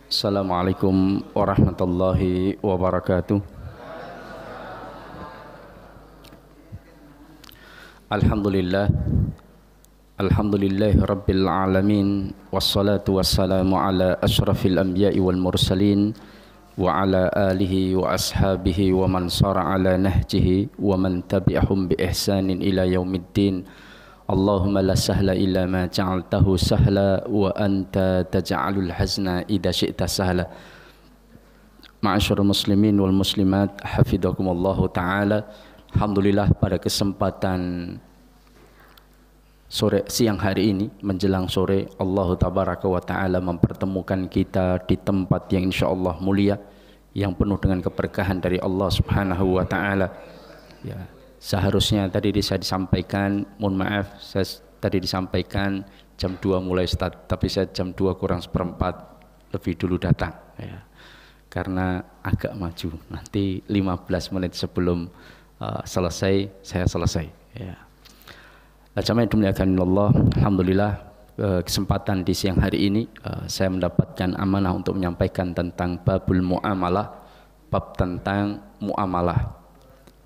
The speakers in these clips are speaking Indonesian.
Assalamualaikum warahmatullahi wabarakatuh. Alhamdulillah, alhamdulillahi rabbil alamin, wassalatu wassalamu ala ashrafil anbiya'i wal mursalin wa ala alihi wa ashabihi wa man sara ala nahjihi wa man tabi'ahum bi ihsanin ila yaumiddin. Allahumma la sahla illa ma ja'altahu sahla wa anta taj'alul hazna idza syi'ta sahla. Ma'asyiral muslimin wal muslimat, hafizakumullahu taala. Alhamdulillah, pada kesempatan siang hari ini menjelang sore, Allah tabaraka wa taala mempertemukan kita di tempat yang insyaallah mulia, yang penuh dengan keberkahan dari Allah Subhanahu wa taala. Ya, seharusnya tadi saya disampaikan, mohon maaf, saya tadi disampaikan jam 2 mulai start, tapi saya jam 2 kurang seperempat lebih dulu datang, ya. Karena agak maju, nanti 15 menit sebelum selesai, saya selesai, ya. Jamaah yang dimuliakan Allah, alhamdulillah, kesempatan di siang hari ini saya mendapatkan amanah untuk menyampaikan tentang babul muamalah, bab tentang muamalah.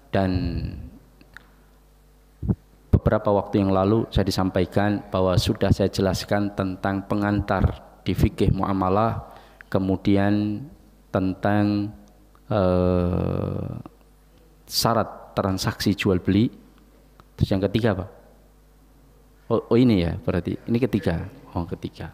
Dan beberapa waktu yang lalu saya disampaikan bahwa sudah saya jelaskan tentang pengantar di fikih muamalah, kemudian tentang syarat transaksi jual beli. Terus yang ketiga apa? Oh ini ya, berarti ini ketiga. Oh ketiga.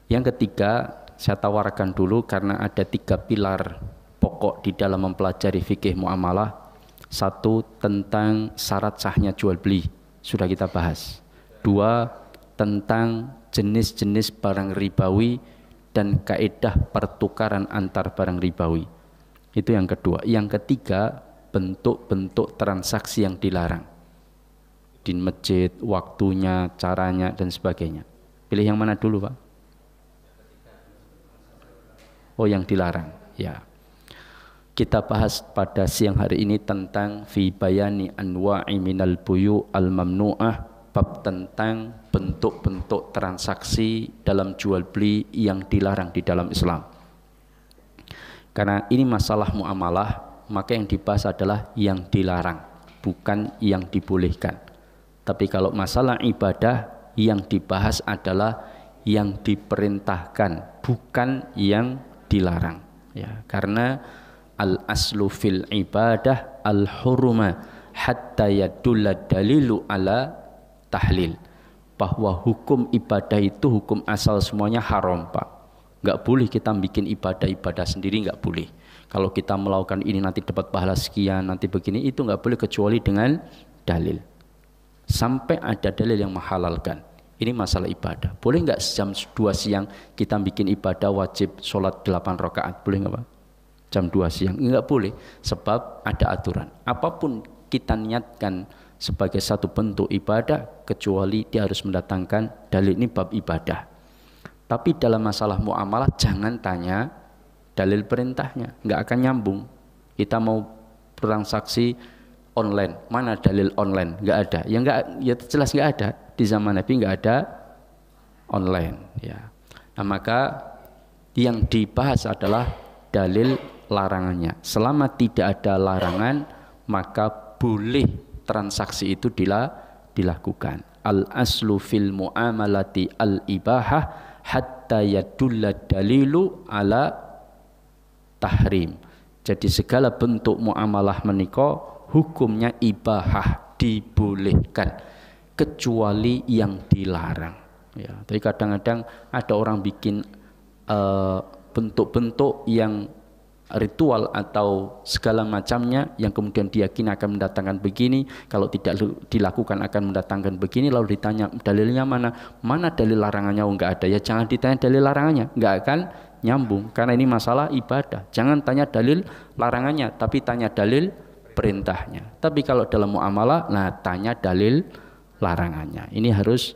Yang ketiga saya tawarkan dulu karena ada 3 pilar pokok di dalam mempelajari fikih muamalah. 1, tentang syarat sahnya jual beli, sudah kita bahas. 2, tentang jenis-jenis barang ribawi dan kaidah pertukaran antar barang ribawi. Itu yang kedua. Yang ketiga, bentuk-bentuk transaksi yang dilarang di masjid, waktunya, caranya, dan sebagainya. Pilih yang mana dulu, Pak? Oh, yang dilarang, ya. Kita bahas pada siang hari ini tentang fi bayani anwa'i minal buyu al-mamnu'ah, bab tentang bentuk-bentuk transaksi dalam jual beli yang dilarang di dalam Islam. Karena ini masalah muamalah, maka yang dibahas adalah yang dilarang, bukan yang dibolehkan. Tapi kalau masalah ibadah, yang dibahas adalah yang diperintahkan, bukan yang dilarang, ya. Karena al-aslu fil ibadah al-hurma hatta yadulla dalilu ala tahlil. Bahwa hukum ibadah itu hukum asal semuanya haram, Pak. Enggak boleh kita bikin ibadah-ibadah sendiri, enggak boleh. Kalau kita melakukan ini nanti dapat pahala sekian, nanti begini, itu enggak boleh kecuali dengan dalil. Sampai ada dalil yang menghalalkan. Ini masalah ibadah. Boleh enggak jam 2 siang kita bikin ibadah wajib sholat 8 rakaat? Boleh enggak, Pak? Jam 2 siang? Enggak boleh, sebab ada aturan. Apapun kita niatkan sebagai satu bentuk ibadah, kecuali dia harus mendatangkan dalil, ini bab ibadah. Tapi dalam masalah muamalah jangan tanya dalil perintahnya, enggak akan nyambung. Kita mau transaksi online, mana dalil online? Enggak ada. Ya enggak, ya jelas enggak ada. Di zaman Nabi enggak ada online, ya. Nah, maka yang dibahas adalah dalil larangannya. Selama tidak ada larangan, maka boleh transaksi itu dilakukan. Al-aslu fil muamalati al-ibahah hatta yadulla dalilu ala tahrim. Jadi segala bentuk muamalah menika hukumnya ibahah, dibolehkan, kecuali yang dilarang, ya. Tapi kadang-kadang ada orang bikin bentuk-bentuk yang ritual atau segala macamnya yang kemudian diyakini akan mendatangkan begini, kalau tidak dilakukan akan mendatangkan begini, lalu ditanya dalilnya mana? Mana dalil larangannya? Oh, enggak ada. Ya jangan ditanya dalil larangannya, enggak akan nyambung, karena ini masalah ibadah. Jangan tanya dalil larangannya, tapi tanya dalil perintahnya. Tapi kalau dalam muamalah, nah tanya dalil larangannya. Ini harus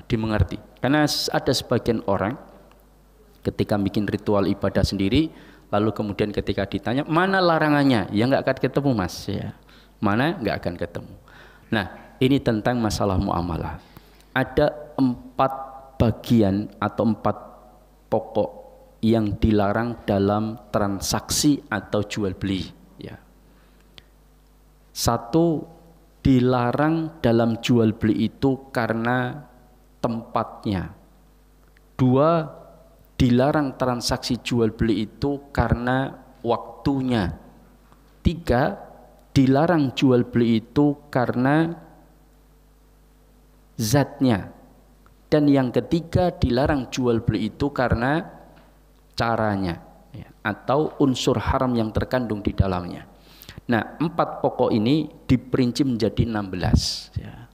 dimengerti. Karena ada sebagian orang ketika bikin ritual ibadah sendiri, lalu kemudian ketika ditanya mana larangannya, ya nggak akan ketemu, Mas, ya. Mana nggak akan ketemu. Nah, ini tentang masalah muamalah. Ada 4 bagian atau 4 pokok yang dilarang dalam transaksi atau jual beli. Ya. Satu, dilarang dalam jual beli itu karena tempatnya. Dua, dilarang transaksi jual beli itu karena waktunya. Tiga, dilarang jual beli itu karena zatnya. Dan yang ketiga, dilarang jual beli itu karena caranya, ya, atau unsur haram yang terkandung di dalamnya. Nah, 4 pokok ini diperinci menjadi 16. Ya.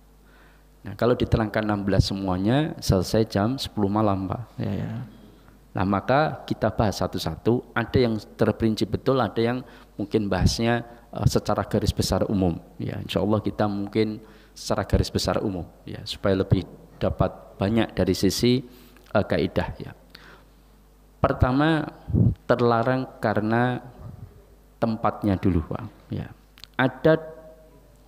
Nah, kalau diterangkan 16 semuanya selesai jam 10 malam, Pak. Ya. Nah, maka kita bahas satu-satu. Ada yang terperinci betul, ada yang mungkin bahasnya secara garis besar umum. Ya, insya Allah kita mungkin secara garis besar umum, ya, supaya lebih dapat banyak dari sisi kaidah. Ya. Pertama, terlarang karena tempatnya dulu, Pak. Ya. Ada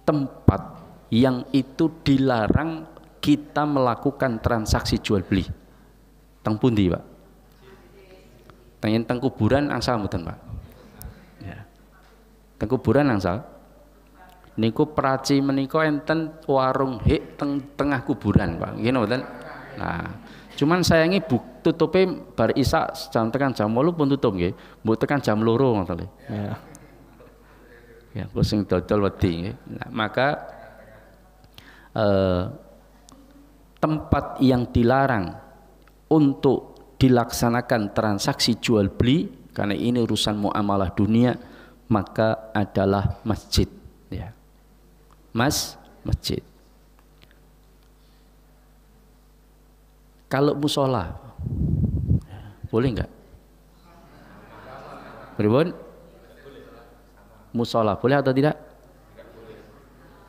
tempat yang itu dilarang kita melakukan transaksi jual beli. Teng pundi, Pak? Teng kuburan angsal mboten, Pak? Ya. Teng kuburan angsal. Niku praci menika enten warung hik tengah kuburan, Pak. Nggih mboten? Nah, cuman sayangi tutupe bar isa jam tekan jam 8 pun tutup nggih. Mbok tekan jam 2 ngoten lho. Ya. Ya, sing dodol wedi nggih. Nah, maka tempat yang dilarang untuk dilaksanakan transaksi jual beli karena ini urusan muamalah dunia, maka adalah masjid, ya. Masjid. Kalau musola, boleh nggak? Pripun? Musola boleh atau tidak?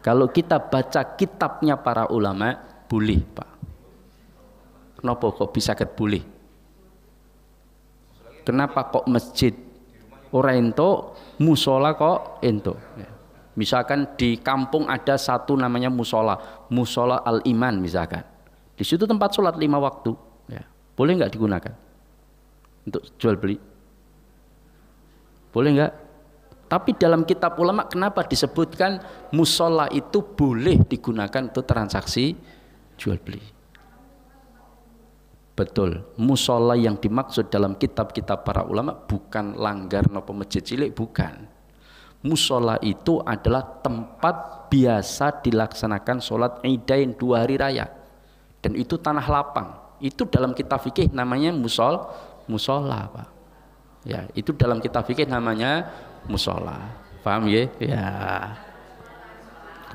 Kalau kita baca kitabnya para ulama, boleh, Pak. Kenapa kok bisa boleh? Kenapa kok masjid ora ento, musola kok ento? Ya. Misalkan di kampung ada satu namanya musola Al-Iman misalkan. Di situ tempat sholat 5 waktu. Ya. Boleh nggak digunakan untuk jual beli? Boleh nggak? Tapi dalam kitab ulama kenapa disebutkan musola itu boleh digunakan untuk transaksi jual beli? Betul, musola yang dimaksud dalam kitab-kitab para ulama bukan langgar nopo masjid cilik, bukan. Musola itu adalah tempat biasa dilaksanakan sholat idain 2 hari raya, dan itu tanah lapang. Itu dalam kitab fikih namanya musola, Pak. Ya, itu dalam kitab fikih namanya musola. Paham ya? Ya.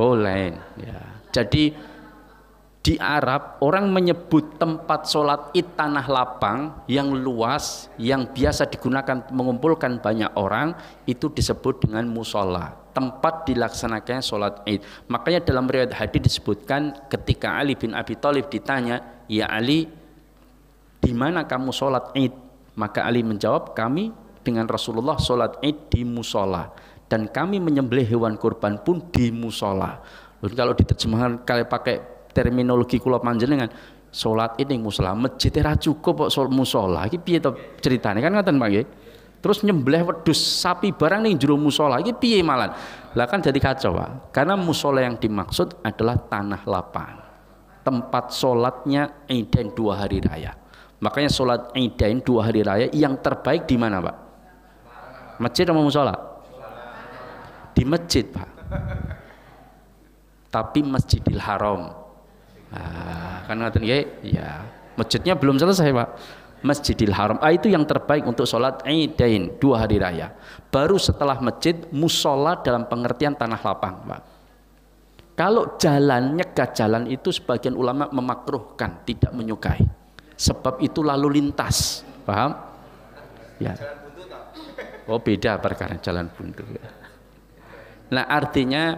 Lain. Ya. Jadi di Arab orang menyebut tempat sholat id tanah lapang yang luas yang biasa digunakan mengumpulkan banyak orang itu disebut dengan musola, tempat dilaksanakannya sholat id. Makanya dalam riwayat hadis disebutkan ketika Ali bin Abi Thalib ditanya, ya Ali, di mana kamu sholat id? Maka Ali menjawab, kami dengan Rasulullah sholat id di musola, dan kami menyembelih hewan kurban pun di musola. Lalu kalau diterjemahkan kalian pakai terminologi kula panjenengan, salat ini musola, masjid ora cukup kok musola. Iki piye to ceritane, kan ngoten Pak nggih. Terus nyembelih wedhus sapi barang ning jero musola, iki piye malan? Lah kan jadi kacau, Pak. Karena musola yang dimaksud adalah tanah lapang. Tempat salatnya idain 2 hari raya. Makanya salat idain 2 hari raya yang terbaik di mana, Pak? Masjid atau musola? Di masjid, Pak. Tapi Masjidil Haram. Nah, kan ngaten nggih? Ya, masjidnya belum selesai, Pak. Masjidil Haram. Itu yang terbaik untuk sholat idain 2 hari raya. Baru setelah masjid, musola dalam pengertian tanah lapang, Pak. Kalau jalan, nyegah jalan itu sebagian ulama memakruhkan, tidak menyukai. Sebab itu lalu lintas. Paham? Ya. Oh, beda perkara jalan buntu. Nah, artinya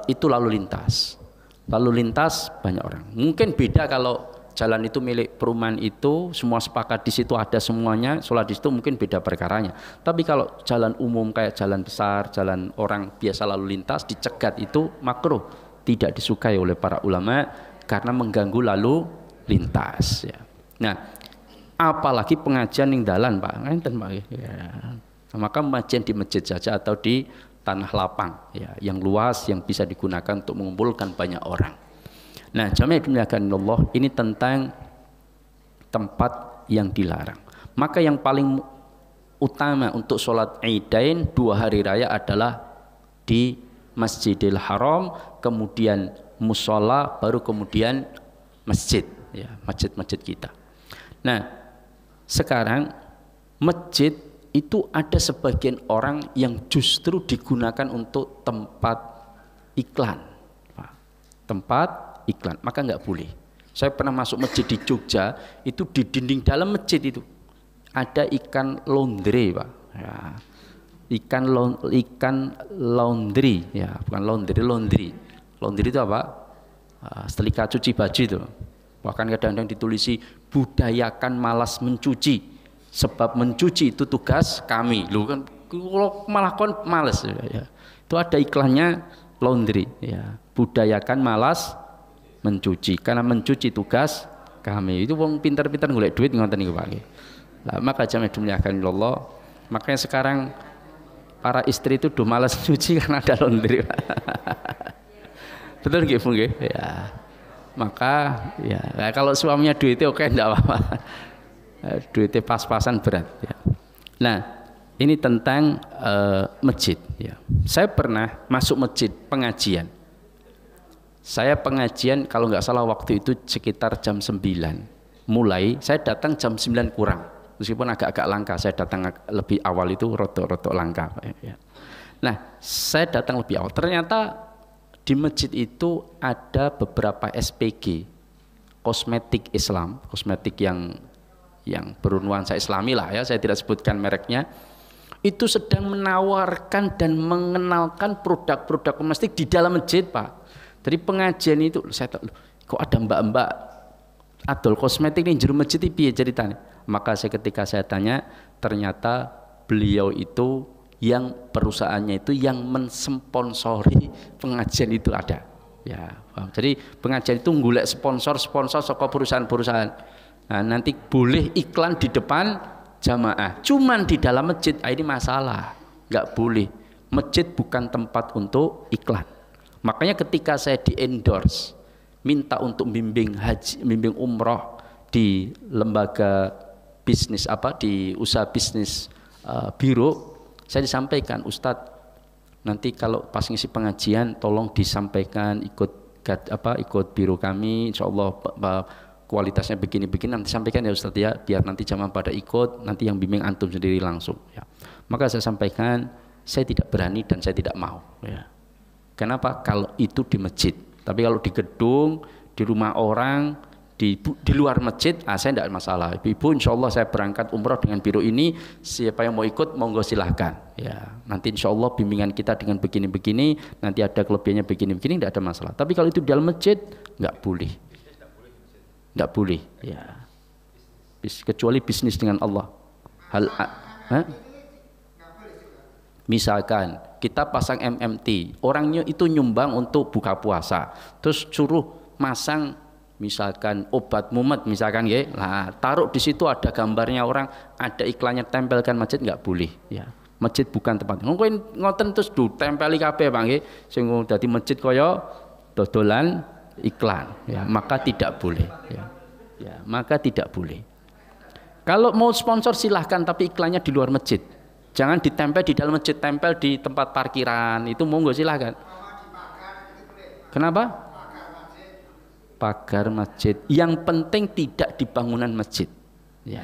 itu lalu lintas. Lalu lintas banyak orang. Mungkin beda kalau jalan itu milik perumahan itu, semua sepakat di situ ada semuanya, sholat di situ mungkin beda perkaranya. Tapi kalau jalan umum kayak jalan besar, jalan orang biasa lalu lintas dicegat itu makruh, tidak disukai oleh para ulama karena mengganggu lalu lintas. Ya. Nah, apalagi pengajian ning dalan Pak, ngenten Pak. Ya. Maka pengajian di masjid saja atau di tanah lapang ya, yang luas yang bisa digunakan untuk mengumpulkan banyak orang. Nah, jamaah dimuliakan Allah, ini tentang tempat yang dilarang. Maka yang paling utama untuk sholat Idain 2 hari raya adalah di Masjidil Haram, kemudian musola, baru kemudian masjid ya, masjid-masjid kita. Nah, sekarang masjid itu ada sebagian orang yang justru digunakan untuk tempat iklan, tempat iklan, maka nggak boleh. Saya pernah masuk masjid di Jogja, itu di dinding dalam masjid itu ada ikan laundry Pak, ya. ikan laundry ya, bukan laundry itu apa? Setrika cuci baju itu. Bahkan kadang-kadang ditulisi budayakan malas mencuci, sebab mencuci itu tugas kami. Lu kan malah kon malas ya. Itu ada iklannya laundry ya. Budayakan malas mencuci, karena mencuci tugas kami. Itu wong pintar-pintar golek duit ngoten niku Pak. Lah maka jamaah dimuliakan Allah, makanya sekarang para istri itu udah malas cuci karena ada laundry. Betul nggih, Bu nggih? Ya. Maka ya kalau suaminya duitnya oke, enggak apa-apa. Duitnya pas-pasan berat ya. Nah, ini tentang masjid ya. Saya pernah masuk masjid pengajian. Saya pengajian kalau nggak salah waktu itu sekitar jam 9. Mulai saya datang jam 9 kurang. Meskipun agak-agak langka, saya datang lebih awal itu rotok-rotok langka ya. Nah, saya datang lebih awal. Ternyata di masjid itu ada beberapa SPG, kosmetik Islam, kosmetik yang bernuansa Islami lah ya, saya tidak sebutkan mereknya, itu sedang menawarkan dan mengenalkan produk-produk kosmetik di dalam masjid Pak. Dari pengajian itu saya tahu, kok ada mbak-mbak adol kosmetik ini jero masjid iki piye ceritanya? Maka ketika saya tanya, ternyata beliau itu yang perusahaannya itu yang mensponsori pengajian itu ada. Ya, jadi pengajian itu golek sponsor saka perusahaan-perusahaan. Nah, nanti boleh iklan di depan jamaah. Cuman di dalam masjid ini masalah, nggak boleh. Masjid bukan tempat untuk iklan. Makanya ketika saya di endorse, minta untuk bimbing haji, bimbing umroh di lembaga bisnis di usaha bisnis biro, saya disampaikan, Ustadz, nanti kalau pas ngisi pengajian tolong disampaikan ikut biro kami, insya Allah kualitasnya begini-begini, nanti sampaikan ya Ustadz ya, biar nanti jamaah pada ikut, nanti yang bimbing antum sendiri langsung ya. Maka saya sampaikan, saya tidak berani dan saya tidak mau ya. Kenapa? Kalau itu di masjid, tapi kalau di gedung, di rumah orang, di luar masjid, saya tidak masalah. Ibu, insya Allah saya berangkat umroh dengan biro ini, siapa yang mau ikut monggo silahkan ya. Nanti insya Allah bimbingan kita dengan begini-begini, nanti ada kelebihannya begini-begini, tidak ada masalah. Tapi kalau itu di dalam masjid nggak boleh, nggak boleh ya. Kecuali bisnis dengan Allah. Misalkan kita pasang MMT, orangnya itu nyumbang untuk buka puasa, terus suruh masang misalkan obat mumet misalkan ya, nah taruh di situ ada gambarnya orang, ada iklannya, tempelkan masjid, nggak boleh ya. Masjid bukan tempat ngoten terus tempeli kabeh Pak nggih, sing dadi masjid kaya dodolan iklan ya, maka tidak boleh ya. Ya, maka tidak boleh. Kalau mau sponsor silahkan, tapi iklannya di luar masjid, jangan ditempel di dalam masjid, tempel di tempat parkiran, itu monggo silahkan. Kenapa? Pagar masjid, yang penting tidak di bangunan masjid ya.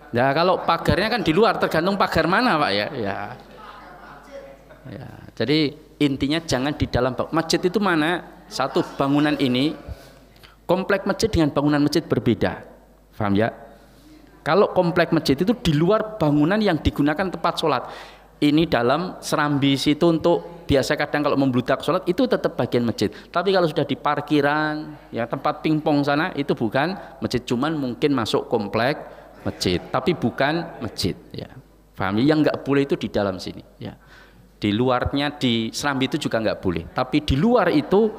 Ya kalau pagarnya kan di luar, tergantung pagar mana Pak ya. Ya. Jadi intinya jangan di dalam masjid. Itu mana satu bangunan ini, komplek masjid dengan bangunan masjid berbeda, paham ya? Kalau komplek masjid itu di luar bangunan yang digunakan tempat sholat, ini dalam serambi situ untuk biasa kadang kalau membludak sholat itu tetap bagian masjid. Tapi kalau sudah di parkiran, ya tempat pingpong sana, itu bukan masjid, cuman mungkin masuk komplek masjid, tapi bukan masjid. Ya, paham? Yang nggak boleh itu di dalam sini. Ya, di luarnya di serambi itu juga nggak boleh. Tapi di luar itu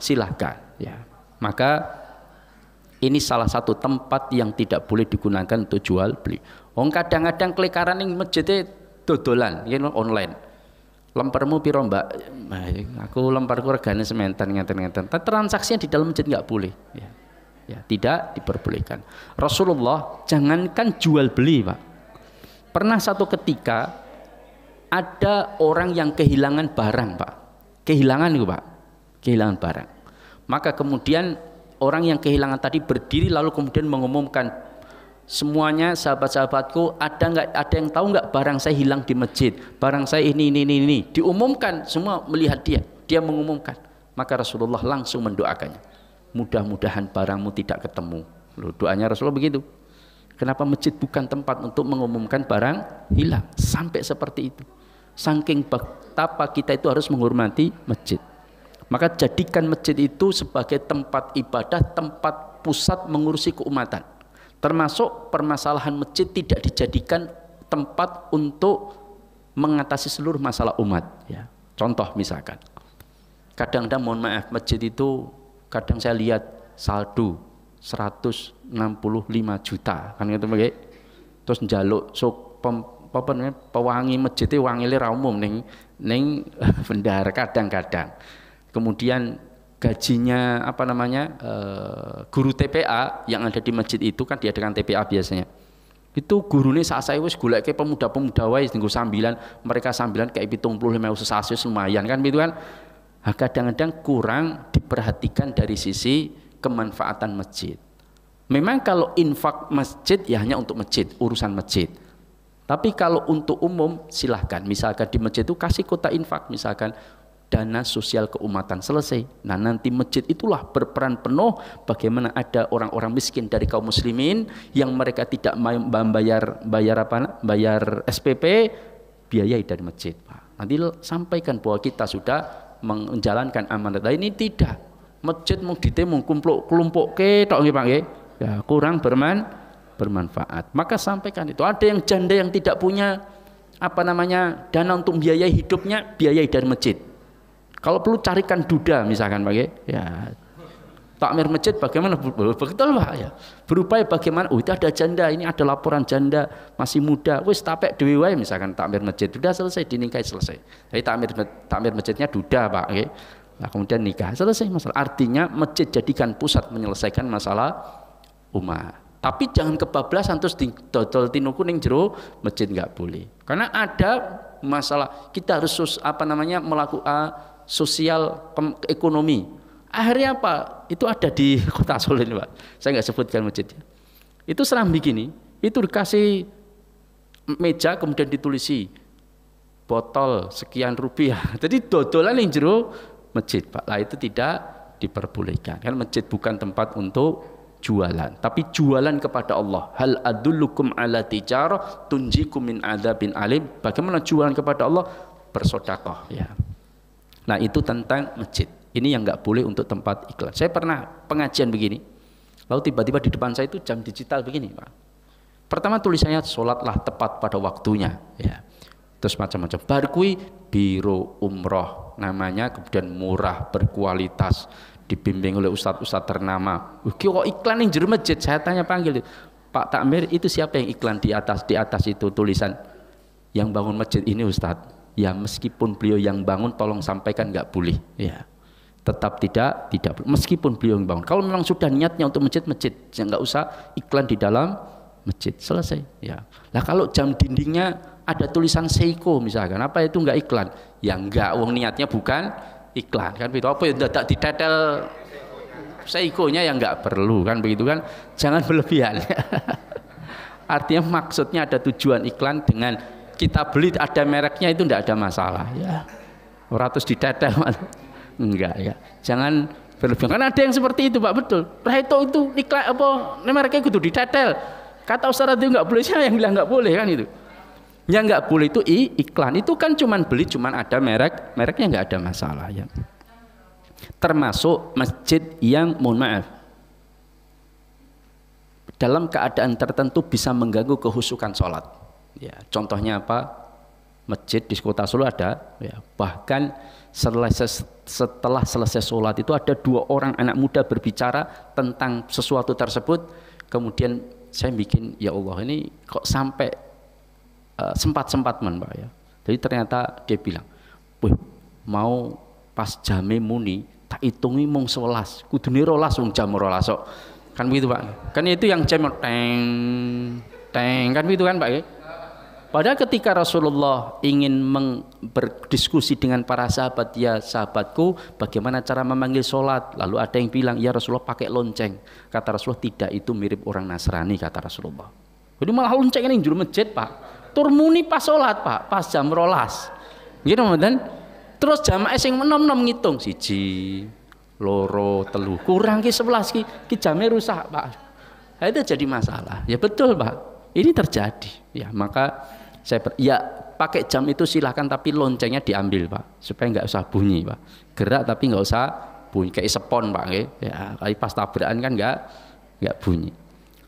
silahkan. Ya, maka Ini salah satu tempat yang tidak boleh digunakan untuk jual beli. Wong kadang-kadang kelikaran ning masjid dodolan, yen online. Lempermu piro Mbak? Aku lemparku regane sementen ngenten-ngenten. Transaksinya di dalam masjid nggak boleh. Ya, tidak diperbolehkan. Rasulullah jangankan jual beli, Pak. Pernah satu ketika ada orang yang kehilangan barang, Pak. Kehilangan itu, Pak. Kehilangan barang. Maka kemudian orang yang kehilangan tadi berdiri lalu kemudian mengumumkan, semuanya sahabat-sahabatku, ada yang tahu nggak barang saya hilang di masjid, barang saya ini. Diumumkan, semua melihat dia mengumumkan. Maka Rasulullah langsung mendoakannya, mudah-mudahan barangmu tidak ketemu. Loh, doanya Rasulullah begitu. Kenapa masjid bukan tempat untuk mengumumkan barang hilang? Sampai seperti itu. Saking betapa kita itu harus menghormati masjid. Maka jadikan masjid itu sebagai tempat ibadah, tempat pusat mengurusi keumatan. Termasuk permasalahan masjid tidak dijadikan tempat untuk mengatasi seluruh masalah umat. Ya. Contoh misalkan, kadang-kadang mohon maaf, masjid itu kadang saya lihat saldo 165 juta, kan gitu begitu. Terus njaluk sok pewangi masjid itu wangile ra umum ning bendahara kadang-kadang. Kemudian gajinya guru TPA yang ada di masjid itu kan diadakan TPA biasanya. Itu gurune sak saya wis goleke pemuda-pemuda wae nggo sambilan, mereka sambilan kayak 75 sesasus lumayan kan gitu kan. Nah, kadang-kadang kurang diperhatikan dari sisi kemanfaatan masjid. Memang kalau infak masjid ya hanya untuk masjid, urusan masjid. Tapi kalau untuk umum silahkan, misalkan di masjid itu kasih kota infak, misalkan dana sosial keumatan, selesai. Nah nanti masjid itulah berperan penuh bagaimana ada orang-orang miskin dari kaum muslimin yang mereka tidak bayar SPP, biayai dari masjid, Pak. Nanti sampaikan bahwa kita sudah menjalankan amanat. Nah, ini tidak. Masjid mau ditemu kelompok ketok nggih Pak nggih. Ya, kurang bermanfaat. Maka sampaikan itu. Ada yang janda yang tidak punya dana untuk biayai hidupnya, biayai dari masjid. Kalau perlu carikan duda misalkan Pak ya. Takmir masjid bagaimana? Betul Pak ya. Berupaya bagaimana? Oh itu ada janda, ini ada laporan janda masih muda. Wis tapek dhewe wae misalkan takmir masjid. Sudah selesai dinikahi selesai. Jadi takmir masjidnya duda Pak ya. Nah, kemudian nikah selesai masalah. Artinya masjid jadikan pusat menyelesaikan masalah umat. Tapi jangan kebablasan terus didodol tinuku ning jero masjid nggak boleh. Karena ada masalah kita harus melakukan sosial ekonomi. Akhirnya apa? Itu ada di Kota Solo ini Pak. Saya nggak sebutkan masjidnya. Itu seram begini. Itu dikasih meja kemudian ditulisi botol sekian rupiah. Jadi dodolan yang jero masjid Pak. Lah itu tidak diperbolehkan. Kan masjid bukan tempat untuk jualan, tapi jualan kepada Allah. Hal adullukum ala tijarah tunjikum min adzabin alim. Bagaimana jualan kepada Allah? Bersedekah ya. Nah itu tentang masjid. Ini yang nggak boleh untuk tempat iklan. Saya pernah pengajian begini, lalu tiba-tiba di depan saya itu jam digital begini Pak. Pertama tulisannya sholatlah tepat pada waktunya ya. Terus macam-macam. Barkui biro umroh namanya, kemudian murah, berkualitas, dibimbing oleh ustadz-ustadz ternama. Kok iklan yang jero masjid? Saya tanya panggil Pak Takmir, itu siapa yang iklan di atas itu tulisan yang bangun masjid ini ustadz? Ya meskipun beliau yang bangun tolong sampaikan nggak boleh ya, tetap tidak meskipun beliau yang bangun. Kalau memang sudah niatnya untuk masjid nggak usah iklan di dalam masjid, selesai ya. Lah kalau jam dindingnya ada tulisan Seiko misalkan, apa itu nggak iklan? Ya nggak, wong niatnya bukan iklan kan begitu. Apa yang tidak ditetel Seikonya yang nggak perlu kan begitu kan, jangan berlebihan. Artinya maksudnya ada tujuan iklan dengan kita beli ada mereknya itu tidak ada masalah ya. 100 ditetel enggak ya. Jangan berlebihan. Karena ada yang seperti itu Pak, betul. Itu iklan mereknya kudu ditetel. Kata Ustaz itu enggak boleh, siapa yang bilang enggak boleh kan itu. Yang enggak boleh itu iklan. Itu kan cuman beli cuman ada mereknya enggak ada masalah ya. Termasuk masjid yang mohon maaf dalam keadaan tertentu bisa mengganggu kehusukan sholat. Ya, contohnya apa? masjid di kota Solo ada, ya. Bahkan setelah selesai sholat itu ada 2 orang anak muda berbicara tentang sesuatu tersebut. Kemudian saya bikin, ya Allah ini kok sampai sempat-sempat Pak ya. Jadi ternyata dia bilang, wih mau pas jame muni tak hitungi mung 11, kudune 12 wong jam 12 kok. Kan begitu Pak. Kan itu yang jam teng teng kan begitu kan Pak ya. Padahal ketika Rasulullah ingin berdiskusi dengan para sahabat, ya sahabatku bagaimana cara memanggil sholat, lalu ada yang bilang ya Rasulullah pakai lonceng. Kata Rasulullah tidak, itu mirip orang Nasrani kata Rasulullah. Jadi malah lonceng ini juru masjid Pak, turmuni pas sholat Pak, pas jam 12 gitu dan terus jamaah sing menom-nom ngitung 1, 2, 3 kurang ki 11 ki jamnya rusak Pak. Nah, itu jadi masalah. Ya betul Pak, ini terjadi ya. Maka ya pakai jam itu silahkan, tapi loncengnya diambil Pak, supaya nggak usah bunyi Pak. Gerak tapi nggak usah bunyi kayak sepon Pak ya. Kayak pas tabrakan kan nggak bunyi.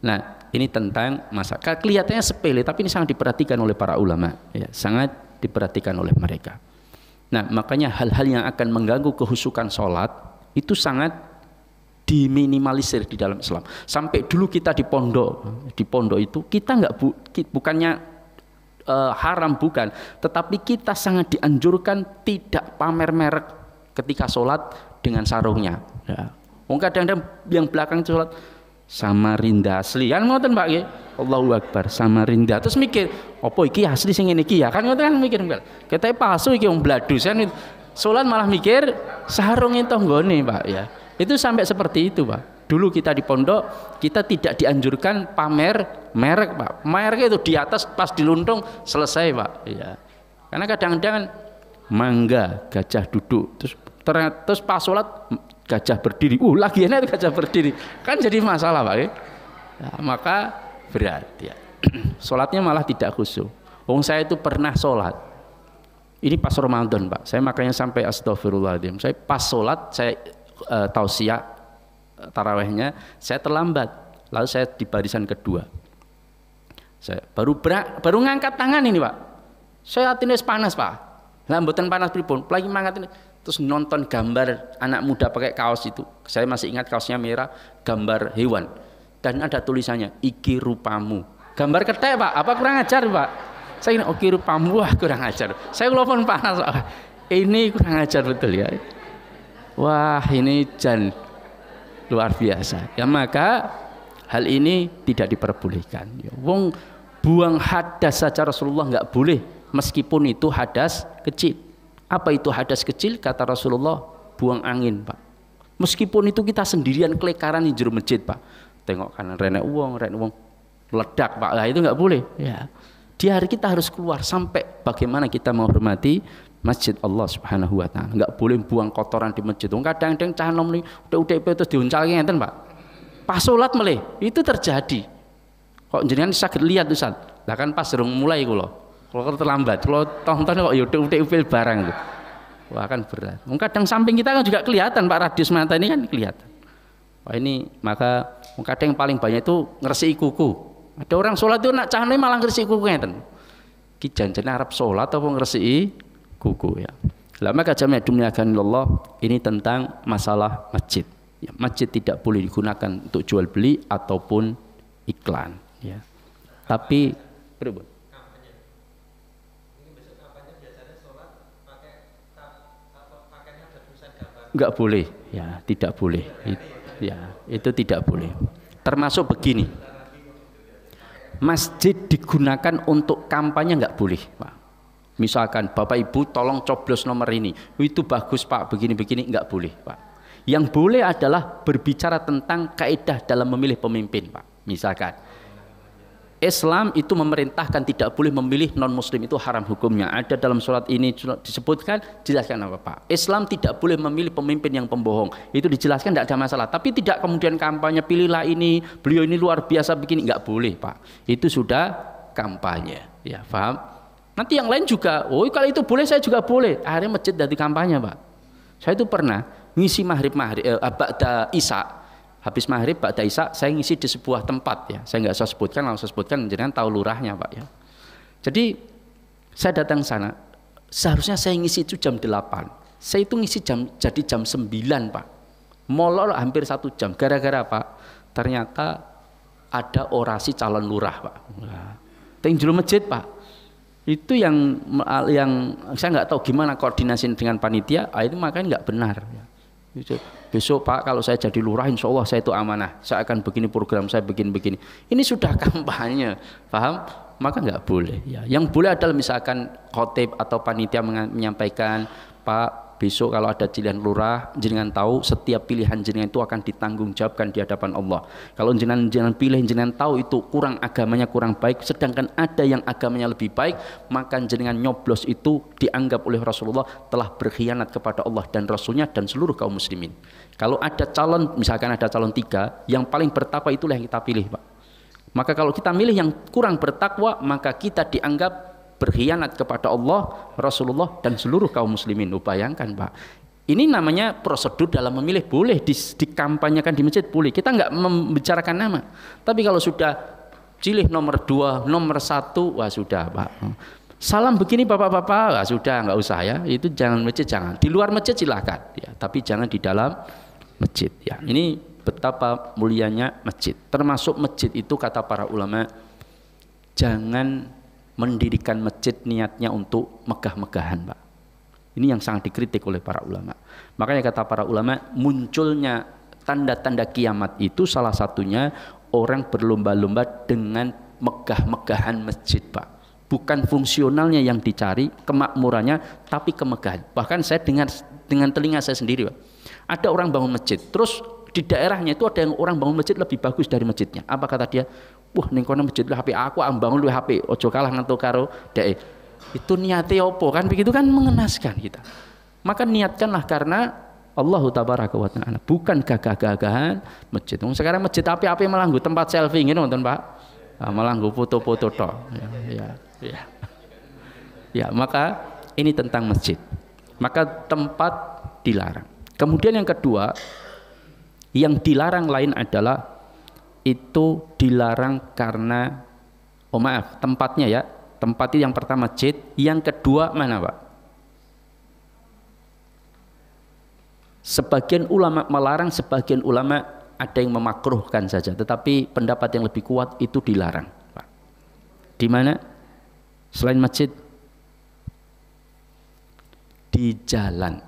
Nah ini tentang masalah kelihatannya sepele, tapi ini sangat diperhatikan oleh para ulama ya, sangat diperhatikan oleh mereka. Nah makanya hal-hal yang akan mengganggu kehusukan sholat itu sangat diminimalisir di dalam Islam. Sampai dulu kita di pondok itu kita bukannya haram bukan, tetapi kita sangat dianjurkan tidak pamer merek ketika sholat dengan sarungnya. Ya. Kadang-kadang yang belakang sholat Samarinda asli kan ngoten Pak ya. Allahu Akbar Samarinda, terus mikir opo iki asli sing ngene iki ya kan ngoten kan mikir kita palsu iki wong bladus kan. Sholat malah mikir sarung itu nggone Pak ya. Itu sampai seperti itu Pak. Dulu kita di pondok kita tidak dianjurkan pamer merek Pak. Merek itu di atas pas diluntung selesai Pak ya. Karena kadang-kadang mangga gajah duduk terus pas sholat gajah berdiri. Lagi enak itu gajah berdiri. Kan jadi masalah Pak ya. Nah, maka berat ya. Sholatnya malah tidak khusyuk. Saya itu pernah sholat. Ini pas Ramadan Pak. Saya makanya sampai astagfirullahaladzim. Saya pas sholat saya tausiah tarawehnya saya terlambat, lalu saya di barisan kedua, saya baru ngangkat tangan ini Pak, saya hatinya panas Pak, lambutan panas pripun, lagi mangkat ini, terus nonton gambar anak muda pakai kaos itu, saya masih ingat kaosnya merah, gambar hewan, dan ada tulisannya iki rupamu, gambar ketek Pak, apa kurang ajar Pak? Saya ini iki rupamu, wah kurang ajar, saya telepon panas Pak, ini kurang ajar betul ya, wah ini luar biasa ya. Maka hal ini tidak diperbolehkan ya. Buang hadas saja Rasulullah nggak boleh, meskipun itu hadas kecil. Apa itu hadas kecil? Kata Rasulullah, buang angin Pak. Meskipun itu kita sendirian kelekaran di juru masjid Pak, tengok kanan renek uang ledak Pak, lah itu nggak boleh ya. Di hari kita harus keluar, sampai bagaimana kita menghormati masjid Allah Subhanahu wa taala. Enggak boleh buang kotoran di masjid. Kadang-kadang cah nom ni udah terus diuncalke ngenten, Pak. Pas salat meleh, itu terjadi. Kok jenengan saged lihat Ustaz. Lah kan pas durung mulai kula. Kula terlambat. Kula tonton kok ya udah barang itu. Wah kan berat. Kadang samping kita kan juga kelihatan Pak, radius mata ini kan kelihatan. Wah ini maka kadang yang paling banyak itu ngresiki kuku. Ada orang salat itu nak cah malah ngresiki kuku ngenten. Ki janjane arep salat apa ngresiki kuku ya. Lah maka jami'ah dunyaakan Allah ini tentang masalah masjid. Ya, masjid tidak boleh digunakan untuk jual beli ataupun iklan ya. Tapi berubah. Enggak boleh ya, tidak boleh. Ya, itu tidak boleh. Termasuk begini. Masjid digunakan untuk kampanye enggak boleh, Pak. Misalkan Bapak Ibu tolong coblos nomor ini, itu bagus Pak, begini-begini, enggak boleh Pak. Yang boleh adalah berbicara tentang kaidah dalam memilih pemimpin Pak. Misalkan Islam itu memerintahkan tidak boleh memilih non muslim, itu haram hukumnya. Ada dalam surat ini disebutkan, jelaskan apa Pak. Islam tidak boleh memilih pemimpin yang pembohong, itu dijelaskan, tidak ada masalah. Tapi tidak kemudian kampanye pilihlah ini, beliau ini luar biasa begini, enggak boleh Pak. Itu sudah kampanye ya, paham? Nanti yang lain juga, oh kalau itu boleh saya juga boleh. Akhirnya masjid dari kampanye Pak. Saya itu pernah ngisi ba'da Isya. Habis maghrib ba'da Isya saya ngisi di sebuah tempat ya. Saya nggak usah sebutkan, langsung sebutkan, jangan tahu lurahnya Pak ya. Jadi Saya datang sana, seharusnya saya ngisi itu jam 8. Saya itu ngisi jadi jam 9, Pak. Molor hampir 1 jam. Gara-gara apa? Ternyata ada orasi calon lurah, Pak. Teng jero masjid, Pak. Itu yang saya nggak tahu gimana koordinasi dengan panitia, itu makanya nggak benar. Besok Pak kalau saya jadi lurah insya Allah saya itu amanah, saya akan begini program saya begini. Ini sudah kampanye, paham? Maka nggak boleh. Ya. Yang boleh adalah misalkan khotib atau panitia menyampaikan, Pak besok kalau ada pilihan lurah, jenengan tahu setiap pilihan jenengan itu akan ditanggungjawabkan di hadapan Allah. Kalau jenengan pilih, jenengan tahu itu kurang agamanya kurang baik, sedangkan ada yang agamanya lebih baik, maka jenengan nyoblos itu dianggap oleh Rasulullah telah berkhianat kepada Allah dan Rasulnya dan seluruh kaum muslimin. Kalau ada calon, misalkan ada calon 3, yang paling bertakwa itulah yang kita pilih, Pak. Maka kalau kita milih yang kurang bertakwa, maka kita dianggap berkhianat kepada Allah, Rasulullah dan seluruh kaum muslimin. Bayangkan, Pak. Ini namanya prosedur dalam memilih, boleh dikampanyekan di masjid, boleh. Kita nggak membicarakan nama. Tapi kalau sudah pilih nomor 2, nomor 1, wah sudah, Pak. Salam begini bapak-bapak, wah sudah nggak usah ya. Itu jangan masjid, jangan. Di luar masjid silakan, ya. Tapi jangan di dalam masjid. Ya. Ini betapa mulianya masjid. Termasuk masjid itu kata para ulama, jangan mendirikan masjid niatnya untuk megah-megahan, Pak. Ini yang sangat dikritik oleh para ulama. Makanya kata para ulama, munculnya tanda-tanda kiamat itu salah satunya orang berlomba-lomba dengan megah-megahan masjid, Pak. Bukan fungsionalnya yang dicari, kemakmurannya, tapi kemegahan. Bahkan saya dengar dengan telinga saya sendiri, Pak. Ada orang bangun masjid, terus di daerahnya itu ada yang orang bangun masjid lebih bagus dari masjidnya. Apa kata dia? Wah, ning kono masjid lu HP aku bangun lu HP, ojo kalah ngantuk karo dhek. Itu niatnya opo kan begitu kan mengenaskan kita. Maka niatkanlah karena Allah tabaraka wa taala, bukan gagah-gagahan masjid. Sekarang masjid api-api malah nggo tempat selfie ngene wonten, Pak. Malah nggo foto-foto tok. Ya, maka ini tentang masjid. Maka tempat dilarang. Kemudian yang kedua, yang dilarang lain adalah itu dilarang karena tempatnya ya. Tempat itu yang pertama masjid, yang kedua mana, Pak? Sebagian ulama melarang, sebagian ulama ada yang memakruhkan saja, tetapi pendapat yang lebih kuat itu dilarang, Pak. Di mana? Selain masjid, di jalan.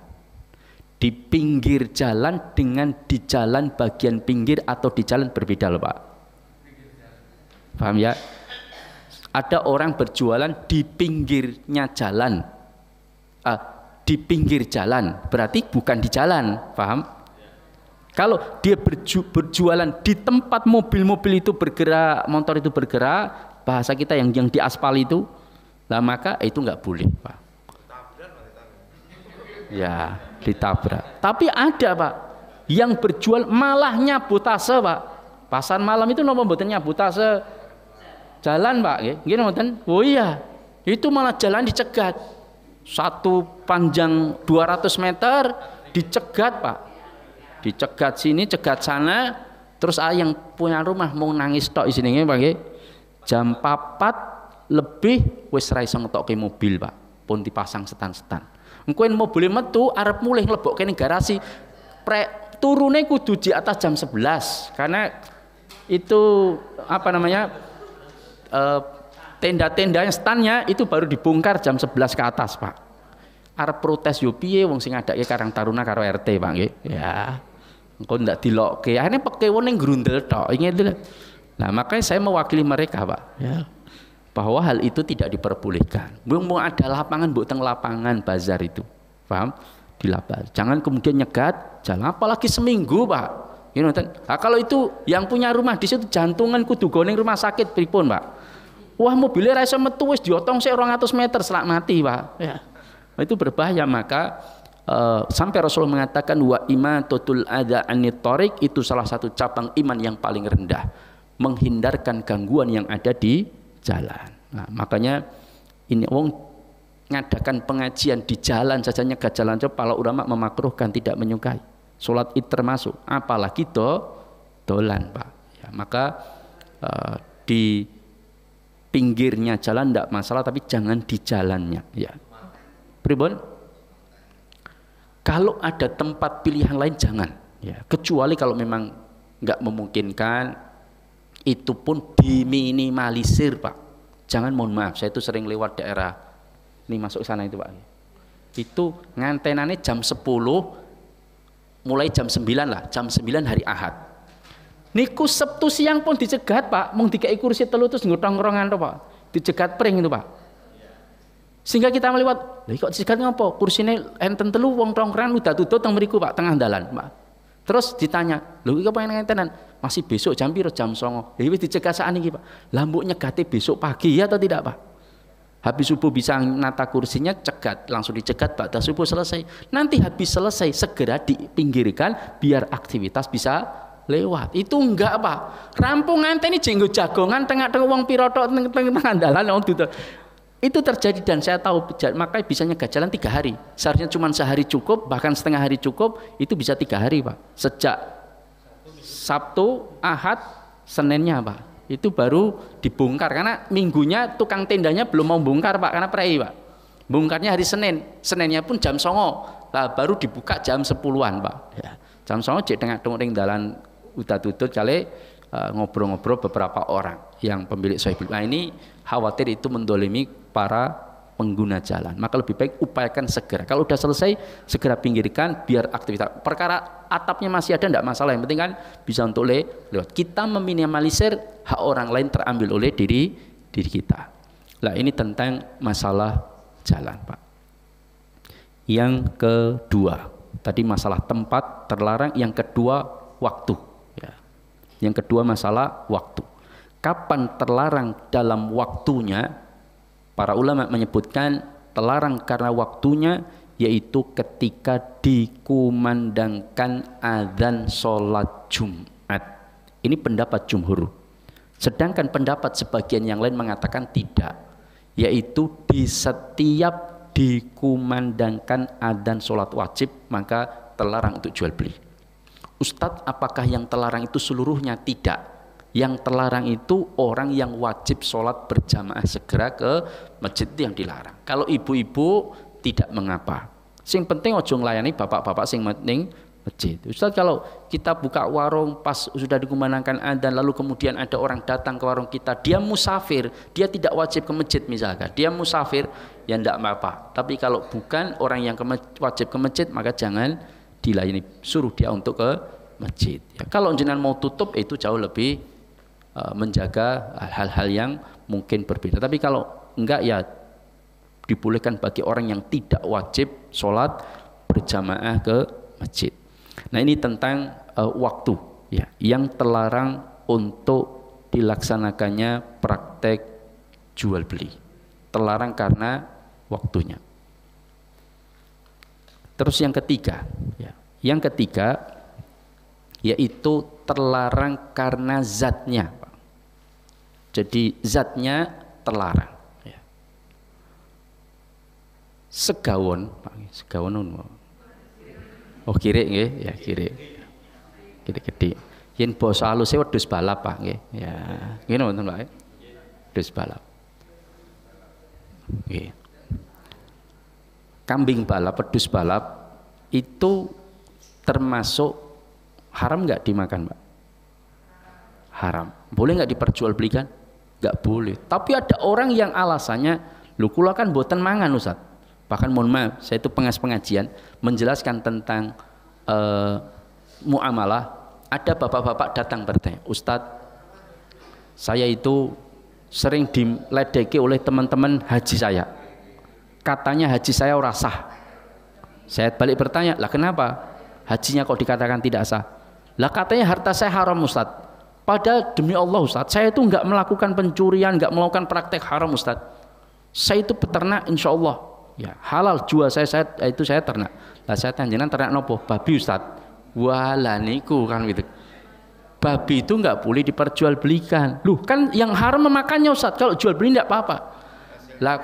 Di pinggir jalan dengan di jalan bagian pinggir atau di jalan berbeda loh, Pak. Paham ya? Ada orang berjualan di pinggirnya jalan. Di pinggir jalan berarti bukan di jalan, paham? Kalau dia berjualan di tempat mobil-mobil itu bergerak, motor itu bergerak, bahasa kita yang di aspal itu, lah maka itu nggak boleh, Pak. Ya, ditabrak. Tapi ada, Pak, yang berjual malah nyabotase, Pak. Pasar malam itu nomor mboten nyabotase jalan, Pak, nggih mboten? Oh iya, itu malah jalan dicegat. Satu panjang 200 meter dicegat, Pak. Dicegat sini, cegat sana, terus yang punya rumah mau nangis tok isinenge, Pak, nggih. Jam 4 lebih wis ra iso ngetokke mobil, Pak. Pun dipasang setan-setan. Engko mobil metu arep mulih nglebokke ning garasi. Turune kudu di atas jam 11 karena itu apa namanya? Tenda-tendanya standnya itu baru dibongkar jam 11 ke atas, Pak. Arep protes yo piye wong sing ngadake Karang Taruna karo RT, Pak, nggih. Ya. Engko ndak dilokke. Akhirnya pekewon ning grundel tok. Nah, makanya saya mewakili mereka, Pak, ya. Bahwa hal itu tidak diperbolehkan. Mau ada lapangan, mbok teng lapangan bazar itu. Paham? Di lapangan. Jangan kemudian nyegat jalan apalagi seminggu, Pak. Nah, kalau itu yang punya rumah di situ jantungan kudu goning rumah sakit pripun, Pak? Wah, mobilnya ra iso metu wis diotong sik 200 meter selak mati, Pak. Ya. Itu berbahaya. Maka sampai Rasul mengatakan wa imatatul adza anit thariq, itu salah satu cabang iman yang paling rendah, menghindarkan gangguan yang ada di jalan. Nah, makanya ini wong ngadakan pengajian di jalan saja nyegat jalan, para ulama memakruhkan, tidak menyukai. Salat Id termasuk, apalagi dolan, Pak. Ya, maka di pinggirnya jalan tidak masalah, tapi jangan di jalannya. Ya. Pribon? Kalau ada tempat pilihan lain jangan. Ya. Kecuali kalau memang nggak memungkinkan, itu pun diminimalisir, Pak. Jangan, mohon maaf, saya itu sering lewat daerah ini masuk sana itu, Pak. Itu ngantenannya jam 10, mulai jam 9 lah, jam 9 hari Ahad. Niku Sabtu siang pun dicegat, Pak. Mung dikai kursi telu terus ngutong-ngerongan to, Pak. Dicegat pring itu, Pak. Sehingga kita melewat, lha kok dicegat ngopo? Kursine enten telu wong tongkrongan udah tutut teng mriku, Pak, tengah dalan, Pak. Terus ditanya, lho iki apa ngentenan? Masih besok jam piro? Jam 09.00. Wis dicegat saat ini, Pak. Lah mbok nyegate besok pagi ya atau tidak, Pak? Habis subuh bisa nata kursinya, cegat, langsung dicegat, pada subuh selesai. Nanti habis selesai segera dipinggirkan biar aktivitas bisa lewat. Itu enggak, Pak. Rampung nganteni jenggo jagongan tengah-tengah wong pirotok tengah dalan itu terjadi dan saya tahu, makanya bisa nyegat jalan 3 hari. Seharusnya cuma sehari cukup, bahkan setengah hari cukup, itu bisa 3 hari, Pak. Sejak Sabtu, Ahad, Seninnya, Pak. Itu baru dibongkar karena minggunya tukang tendanya belum mau bongkar, Pak, karena prei, Pak. Bongkarnya hari Senin, Seninnya pun jam 09.00. Lah baru dibuka jam 10-an, Pak. Ya. Jam 09.00 cek tengah-tengah dalan udah tutut kali ngobrol-ngobrol beberapa orang yang pemilik Sohibul. Nah ini khawatir itu mendolimi para pengguna jalan. Maka lebih baik upayakan segera. Kalau udah selesai segera pinggirkan biar aktivitas. Perkara atapnya masih ada tidak masalah. Yang penting kan bisa untuk lewat. Kita meminimalisir hak orang lain terambil oleh diri kita. Lah ini tentang masalah jalan, Pak. Yang kedua, tadi masalah tempat terlarang. Yang kedua waktu. Ya. Yang kedua masalah waktu. Kapan terlarang dalam waktunya? Para ulama menyebutkan terlarang karena waktunya, yaitu ketika dikumandangkan azan sholat Jumat. Ini pendapat jumhur. Sedangkan pendapat sebagian yang lain mengatakan tidak, yaitu di setiap dikumandangkan azan sholat wajib maka terlarang untuk jual beli. Ustadz, apakah yang terlarang itu seluruhnya? Tidak. Yang terlarang itu orang yang wajib sholat berjamaah segera ke masjid, itu yang dilarang. Kalau ibu-ibu tidak mengapa. Sing penting ojo nglayani bapak-bapak sing penting masjid. Ustaz, kalau kita buka warung pas sudah dikumandangkan adzan lalu kemudian ada orang datang ke warung kita, dia musafir, dia tidak wajib ke masjid misalkan. Dia musafir, ya tidak apa-apa. Tapi kalau bukan orang yang wajib ke masjid maka jangan dilayani, suruh dia untuk ke masjid. Ya, kalau jenengan mau tutup itu jauh lebih menjaga hal-hal yang mungkin berbeda. Tapi kalau enggak ya dibolehkan bagi orang yang tidak wajib sholat berjamaah ke masjid. Nah ini tentang waktu ya, yang terlarang untuk dilaksanakannya praktek jual beli. Terlarang karena waktunya. Terus yang ketiga ya, yang ketiga yaitu terlarang karena zatnya. Jadi zatnya terlarang. Ya. Segawon, segawon. Oh kiri, nggih, ya kiri. Kiri gede. Yen basa haluse wedhus balap, Pak, nggih. Ya, ngene wonten, Pak. Wedhus balap. Nggih. Kambing balap, wedhus balap itu termasuk haram nggak dimakan, Pak? Haram. Boleh nggak diperjualbelikan? Nggak boleh. Tapi ada orang yang alasannya, lu kula kan boten mangan, Ustaz. Bahkan mohon maaf, saya itu pengajian menjelaskan tentang muamalah. Ada bapak-bapak datang bertanya, Ustaz, saya itu sering diledeki oleh teman-teman haji saya. Katanya haji saya ora sah. Saya balik bertanya, lah kenapa? Hajinya kok dikatakan tidak sah? Lah katanya harta saya haram, Ustaz. Padahal demi Allah, Ustaz, saya itu enggak melakukan pencurian, enggak melakukan praktek haram, Ustaz. Saya itu peternak, insya Allah. Ya, halal jual saya itu saya ternak. Lah saya tanjenan ternak nopo? Babi, Ustaz. Walah niku kan gitu. Babi itu enggak boleh diperjualbelikan. Loh, kan yang haram memakannya, Ustaz. Kalau jual beli enggak apa-apa. Lah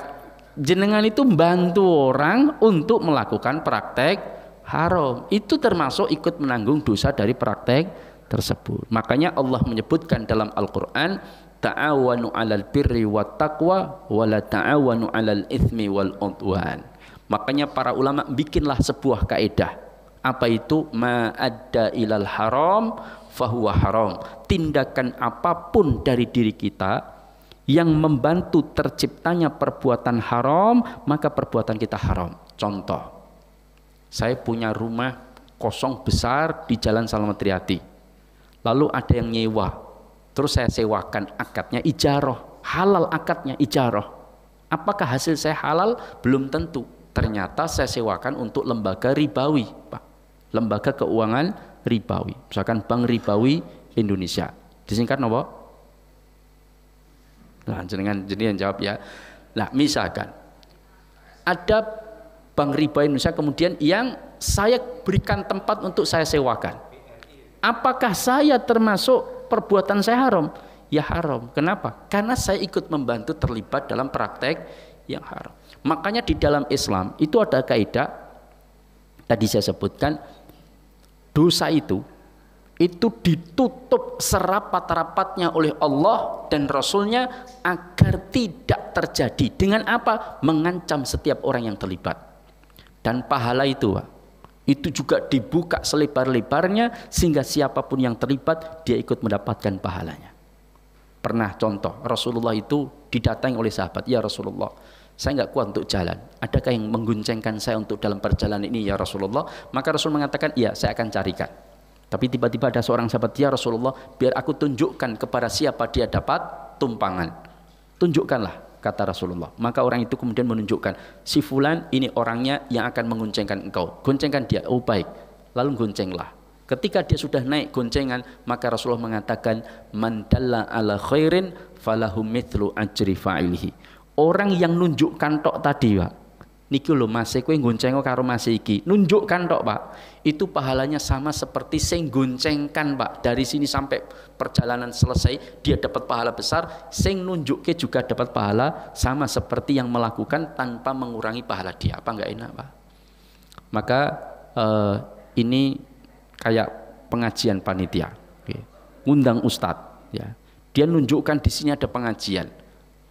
jenengan itu membantu orang untuk melakukan praktek haram. Itu termasuk ikut menanggung dosa dari praktek tersebut. Makanya Allah menyebutkan dalam Al-Quran, ta'awanu 'alal birri wat taqwa wa la ta'awanu 'alal itsmi wal 'udwan. Makanya para ulama bikinlah sebuah kaidah. Apa itu? Ma adda ilal haram fahuwa haram. Tindakan apapun dari diri kita yang membantu terciptanya perbuatan haram, maka perbuatan kita haram. Contoh, saya punya rumah kosong besar di Jalan Salamet Riyadi. Lalu ada yang nyewa, terus saya sewakan, akadnya ijarah, halal akadnya ijarah. Apakah hasil saya halal? Belum tentu. Ternyata saya sewakan untuk lembaga ribawi, Pak. Lembaga keuangan ribawi, misalkan Bank Ribawi Indonesia. Disingkat apa? Nah, jenengan jawab ya. Nah, misalkan ada Bank Ribawi Indonesia kemudian yang saya berikan tempat untuk saya sewakan. Apakah saya termasuk perbuatan saya haram? Ya haram. Kenapa? Karena saya ikut membantu terlibat dalam praktek yang haram. Makanya di dalam Islam itu ada kaidah tadi saya sebutkan, dosa itu ditutup serapat-rapatnya oleh Allah dan Rasulnya agar tidak terjadi. Dengan apa? Mengancam setiap orang yang terlibat. Dan pahala itu, Pak, itu juga dibuka selebar-lebarnya sehingga siapapun yang terlibat dia ikut mendapatkan pahalanya. Pernah contoh, Rasulullah itu didatangi oleh sahabat, ya Rasulullah, saya nggak kuat untuk jalan. Adakah yang menggoncengkan saya untuk dalam perjalanan ini ya Rasulullah? Maka Rasul mengatakan, iya saya akan carikan. Tapi tiba-tiba ada seorang sahabat, ya Rasulullah, biar aku tunjukkan kepada siapa dia dapat tumpangan. Tunjukkanlah, kata Rasulullah. Maka orang itu kemudian menunjukkan, si fulan ini orangnya yang akan mengoncengkan engkau. Goncengkan dia, oh baik. Lalu goncenglah. Ketika dia sudah naik goncengan, maka Rasulullah mengatakan, man dalla ala khairin falahu mithlu ajri fa'ilihi. Orang yang nunjukkan tok tadi, Pak, niki lho Mas, kowe gonceng karo Mas iki. Nunjukkan tok, Pak. Itu pahalanya sama seperti sing goncengkan, Pak. Dari sini sampai perjalanan selesai dia dapat pahala besar, sing nunjukke juga dapat pahala sama seperti yang melakukan tanpa mengurangi pahala dia. Apa enggak enak, Pak? Maka ini kayak pengajian panitia. Undang ustadz, ya. Dia nunjukkan di sini ada pengajian.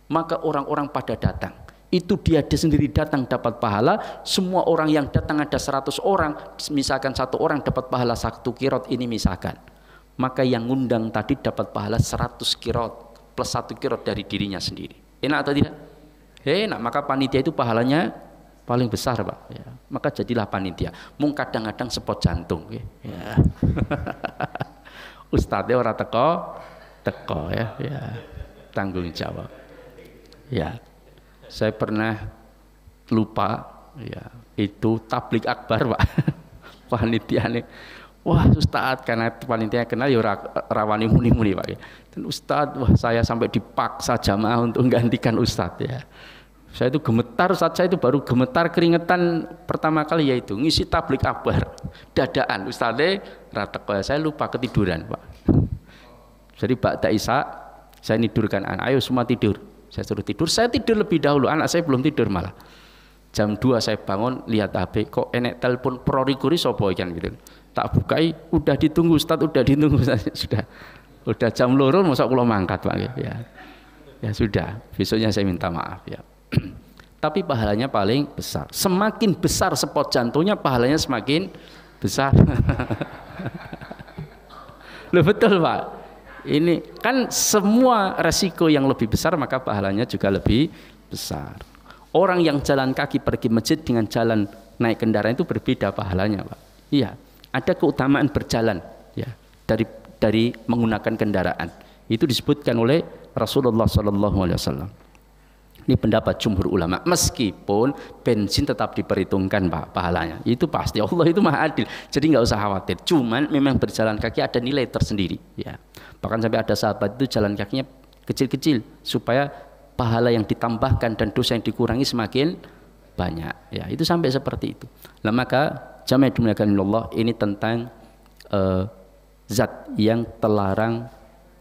Maka orang-orang pada datang. Itu dia sendiri datang dapat pahala. Semua orang yang datang ada 100 orang, misalkan satu orang dapat pahala 1 kirot ini misalkan, maka yang ngundang tadi dapat pahala 100 kirot plus 1 kirot dari dirinya sendiri. Enak atau tidak? Enak. Maka panitia itu pahalanya paling besar, Pak, ya. Maka jadilah panitia. Mung kadang-kadang sepot jantung, ya. Ustadznya ora teko ya, ya. Tanggung jawab. Ya, saya pernah lupa, ya, itu tablik akbar, Pak. Panitia nih, wah Ustadz, karena panitia kenal ya rawani muni-muni, Pak. Dan Ustadz, wah saya sampai dipaksa jamaah untuk menggantikan Ustadz, ya. Saya itu gemetar, Ustadz, saya itu baru gemetar keringetan pertama kali, yaitu ngisi tablik akbar dadaan. Ustadznya ratek, saya lupa ketiduran, Pak. Jadi Ba'da Isya saya nidurkan anak, ayo semua tidur. Saya suruh tidur, saya tidur lebih dahulu, anak saya belum tidur malah. Jam 2 saya bangun, lihat HP, kok enek telepon prorikuri sopo ikan gitu. Tak bukai, udah ditunggu Ustaz, udah ditunggu sudah jam 2 masa kula mangkat, Pak, ya. Ya sudah, besoknya saya minta maaf, ya. Tapi pahalanya paling besar. Semakin besar spot jantungnya, pahalanya semakin besar. Loh betul, Pak. Ini kan semua resiko yang lebih besar maka pahalanya juga lebih besar. Orang yang jalan kaki pergi masjid dengan jalan naik kendaraan itu berbeda pahalanya, Pak. Iya, ada keutamaan berjalan, ya, dari menggunakan kendaraan. Itu disebutkan oleh Rasulullah SAW. Ini pendapat jumhur ulama. Meskipun bensin tetap diperhitungkan, Pak, pahalanya. Itu pasti, Allah itu maha adil. Jadi nggak usah khawatir. Cuman memang berjalan kaki ada nilai tersendiri, ya. Bahkan sampai ada sahabat itu jalan kakinya kecil-kecil supaya pahala yang ditambahkan dan dosa yang dikurangi semakin banyak, ya. Itu sampai seperti itu. Nah, maka jamaah dimuliakan Allah, ini tentang zat yang terlarang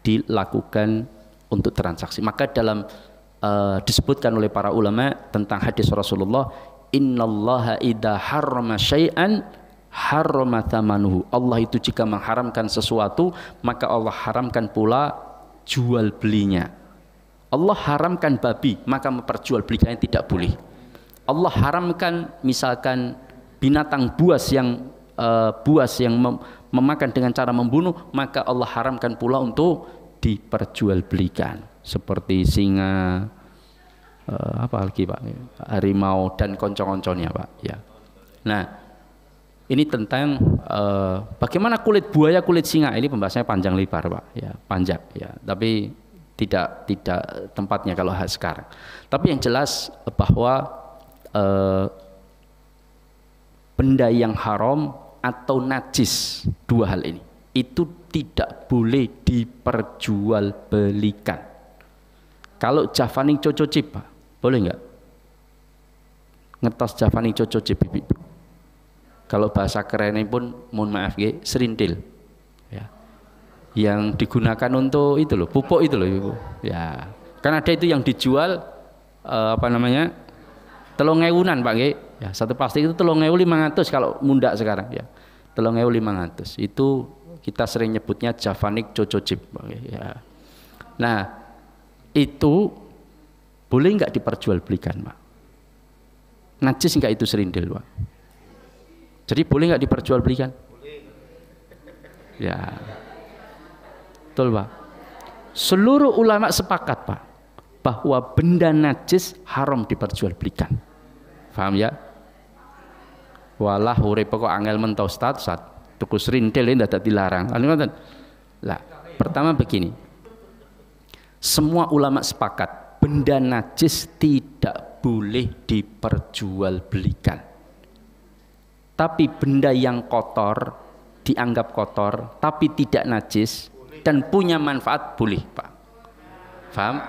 dilakukan untuk transaksi. Maka dalam disebutkan oleh para ulama tentang hadis Rasulullah, innallaha idza harrama syai'an harrama thamanuhu. Allah itu jika mengharamkan sesuatu maka Allah haramkan pula jual belinya. Allah haramkan babi, maka memperjualbelikannya tidak boleh. Allah haramkan misalkan binatang buas yang memakan dengan cara membunuh, maka Allah haramkan pula untuk diperjualbelikan. Seperti singa, apa lagi Pak? Harimau dan konco-konconya Pak. Ya. Nah, ini tentang bagaimana kulit buaya, kulit singa. Ini pembahasannya panjang lebar Pak. Ya, panjang. Ya, tapi tidak tempatnya kalau sekarang. Tapi yang jelas bahwa benda yang haram atau najis, dua hal ini itu tidak boleh diperjualbelikan. Kalau javaning coco chip, Pak, boleh nggak? Ngetos javaning coco chip, kalau bahasa kerennya pun mohon maaf ya, serintil. Ya. Yang digunakan untuk itu loh, pupuk itu loh Ibu. Ya. Kan ada itu yang dijual apa namanya? 3.000-an Pak nggih. Ya, satu plastik itu 3.500 kalau mundak sekarang ya. 3.500. Itu kita sering nyebutnya Javanik Coco Chip Pak nggih. Ya. Nah, itu boleh nggak diperjualbelikan Pak? Najis nggak itu serindil Pak? Jadi boleh nggak diperjualbelikan? Ya. Betul Pak. Seluruh ulama sepakat Pak bahwa benda najis haram diperjualbelikan. Paham ya? Walah urip kok angel men ta Ustaz, tuku serintil ndak dilarang. Lah, pertama begini. Semua ulama sepakat benda najis tidak boleh diperjualbelikan. Tapi benda yang kotor dianggap kotor tapi tidak najis dan punya manfaat boleh Pak. Paham?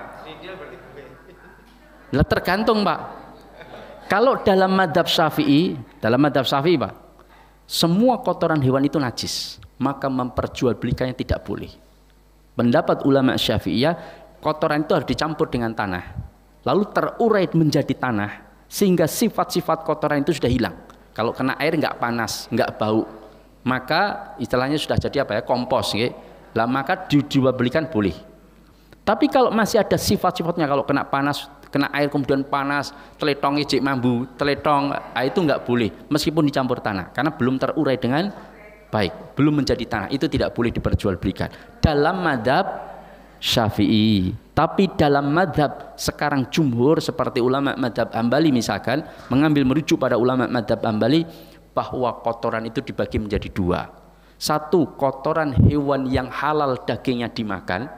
Lah tergantung Pak. Kalau dalam madhab Syafi'i Pak, semua kotoran hewan itu najis, maka memperjualbelikannya tidak boleh. Pendapat ulama Syafi'iyah, kotoran itu harus dicampur dengan tanah, lalu terurai menjadi tanah, sehingga sifat-sifat kotoran itu sudah hilang. Kalau kena air nggak panas, nggak bau, maka istilahnya sudah jadi apa ya, kompos, gitu. Lah maka dijualbelikan boleh. Tapi kalau masih ada sifat-sifatnya, kalau kena panas, kena air kemudian panas, teletong ijik mambu, teletong, itu nggak boleh meskipun dicampur tanah karena belum terurai dengan baik, belum menjadi tanah, itu tidak boleh diperjualbelikan dalam madhab Syafi'i. Tapi dalam madhab sekarang jumhur seperti ulama madhab Hambali misalkan mengambil merujuk pada ulama madhab Hambali bahwa kotoran itu dibagi menjadi dua. Satu, kotoran hewan yang halal dagingnya dimakan,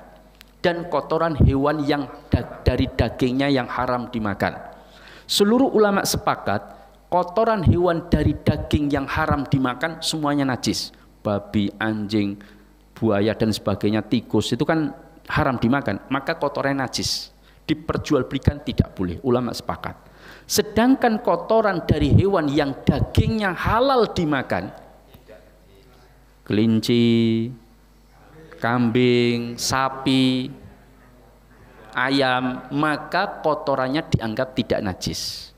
dan kotoran hewan yang dari dagingnya yang haram dimakan. Seluruh ulama sepakat kotoran hewan dari daging yang haram dimakan semuanya najis. Babi, anjing, buaya dan sebagainya, tikus itu kan haram dimakan, maka kotorannya najis. Diperjualbelikan tidak boleh, ulama sepakat. Sedangkan kotoran dari hewan yang dagingnya halal dimakan, kelinci, kambing, sapi, ayam, maka kotorannya dianggap tidak najis,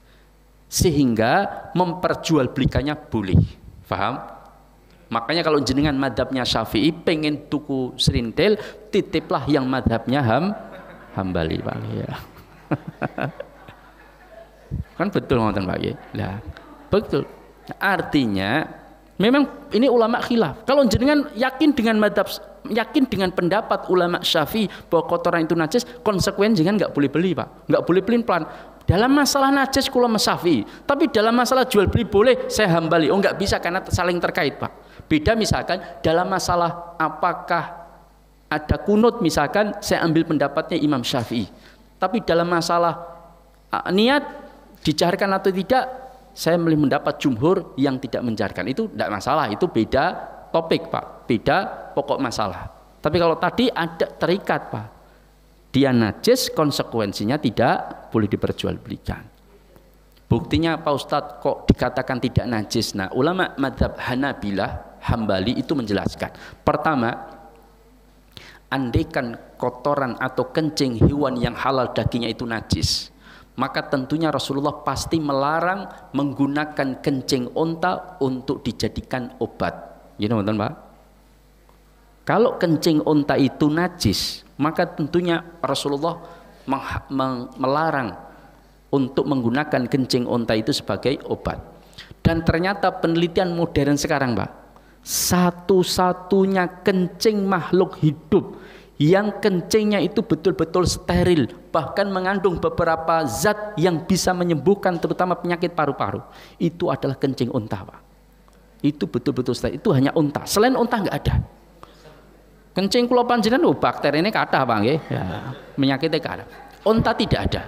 sehingga memperjualbelikannya boleh. Paham? Makanya kalau jenengan madhabnya Syafi'i pengen tuku serintil, titiplah yang madhabnya Hambali Pak ya. Kan betul ngoten Pak ya. Lah, betul. Artinya memang ini ulama khilaf. Kalau jenengan yakin dengan madhab, yakin dengan pendapat ulama Syafi'i bahwa kotoran itu najis, konsekuen jangan nggak boleh beli Pak, nggak boleh pelin-pelan. Dalam masalah najis ulama Syafi'i, tapi dalam masalah jual beli boleh, saya Hambali. Oh nggak bisa karena saling terkait Pak. Beda misalkan dalam masalah apakah ada kunut misalkan, saya ambil pendapatnya Imam Syafi'i. Tapi dalam masalah niat dicaharkan atau tidak, saya memilih mendapat jumhur yang tidak menjarkan. Itu tidak masalah, itu beda topik Pak, beda pokok masalah. Tapi kalau tadi ada terikat Pak, dia najis, konsekuensinya tidak boleh diperjualbelikan. Buktinya Pak Ustadz kok dikatakan tidak najis? Nah, ulama madhab Hanabilah, Hambali itu menjelaskan. Pertama, andaikan kotoran atau kencing hewan yang halal dagingnya itu najis, maka tentunya Rasulullah pasti melarang menggunakan kencing unta untuk dijadikan obat. You know, Pak? Kalau kencing unta itu najis, Maka tentunya Rasulullah melarang untuk menggunakan kencing unta itu sebagai obat. Dan ternyata penelitian modern sekarang, Pak, satu-satunya kencing makhluk hidup yang kencingnya itu betul-betul steril, bahkan mengandung beberapa zat yang bisa menyembuhkan terutama penyakit paru-paru, itu adalah kencing unta, Pak. Itu betul-betul steril, itu hanya unta. Selain unta nggak ada. Kencing kula panjenengan bakteri ini kathah, Pak nggih. Ya, penyakitnya kathah. Unta tidak ada.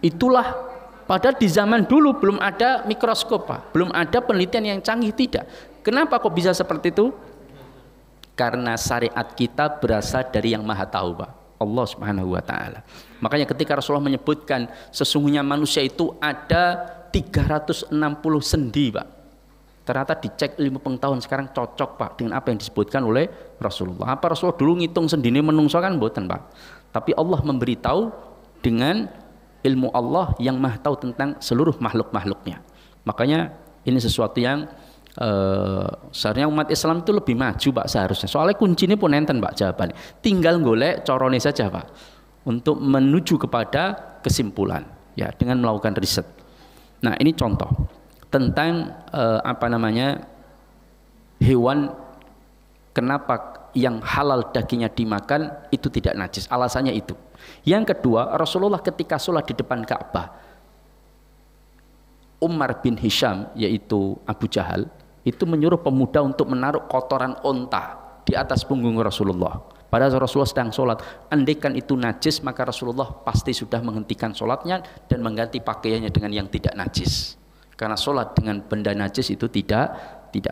Itulah padahal di zaman dulu belum ada mikroskop, Pak. Belum ada penelitian yang canggih, tidak. Kenapa kok bisa seperti itu? Karena syariat kita berasal dari yang Maha Tahu, Pak. Allah Subhanahu wa taala. Makanya ketika Rasulullah menyebutkan sesungguhnya manusia itu ada 360 sendi, Pak. Ternyata dicek ilmu pengetahuan sekarang cocok, Pak, dengan apa yang disebutkan oleh Rasulullah. Apa Rasulullah dulu ngitung sendine menungso kan mboten, Pak. Tapi Allah memberitahu dengan ilmu Allah yang Maha Tahu tentang seluruh makhluk-makhluknya. Makanya ini sesuatu yang seharusnya umat Islam itu lebih maju, Pak, seharusnya. Soalnya kuncinya pun enten, Pak, jawabannya. Tinggal golek corone saja, Pak, untuk menuju kepada kesimpulan, ya, dengan melakukan riset. Nah, ini contoh tentang hewan kenapa yang halal dagingnya dimakan itu tidak najis. Alasannya itu. Yang kedua, Rasulullah ketika sholat di depan Ka'bah, Umar bin Hisham, yaitu Abu Jahal, itu menyuruh pemuda untuk menaruh kotoran onta di atas punggung Rasulullah. Padahal Rasulullah sedang sholat. Andaikan itu najis, maka Rasulullah pasti sudah menghentikan sholatnya dan mengganti pakaiannya dengan yang tidak najis. Karena sholat dengan benda najis itu tidak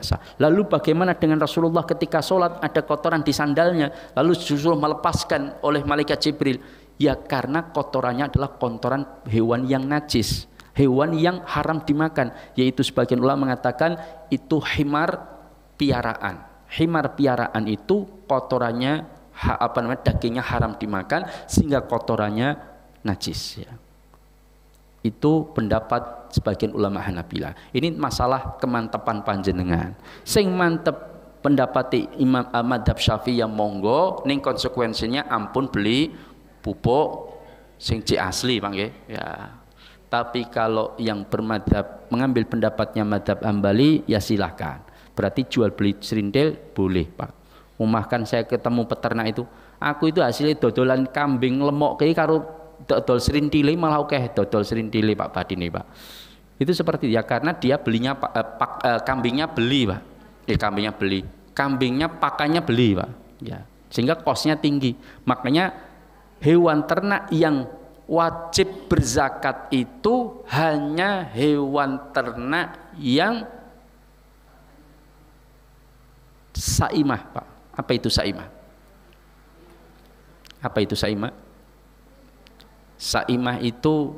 sah. Lalu bagaimana dengan Rasulullah ketika sholat ada kotoran di sandalnya, lalu justru melepaskan oleh malaikat Jibril? Ya karena kotorannya adalah kotoran hewan yang najis, hewan yang haram dimakan, yaitu sebagian ulama mengatakan itu himar piaraan. Himar piaraan itu kotorannya dagingnya haram dimakan sehingga kotorannya najis, ya. Itu pendapat sebagian ulama Hanabilah. Ini masalah kemantepan panjenengan. Sing mantep pendapati Imam Madhab Syafi'i yang monggo, ning konsekuensinya ampun beli pupuk sing asli, Pak nggih. Ya. Tapi kalau yang bermadhab mengambil pendapatnya madhab Hambali, ya silahkan. Berarti jual beli serindil boleh, Pak. Umahkan saya ketemu peternak itu, aku itu hasilnya dodolan kambing lemok kayak karo dodol serintile, malah oke dodol serintile, Pak Badine, Pak. Itu seperti ya, karena dia belinya kambingnya beli, Pak. Kambingnya pakannya beli, Pak. Ya, sehingga kosnya tinggi. Makanya hewan ternak yang wajib berzakat itu hanya hewan ternak yang saimah, Pak. Apa itu saimah? Apa itu saimah? Saimah itu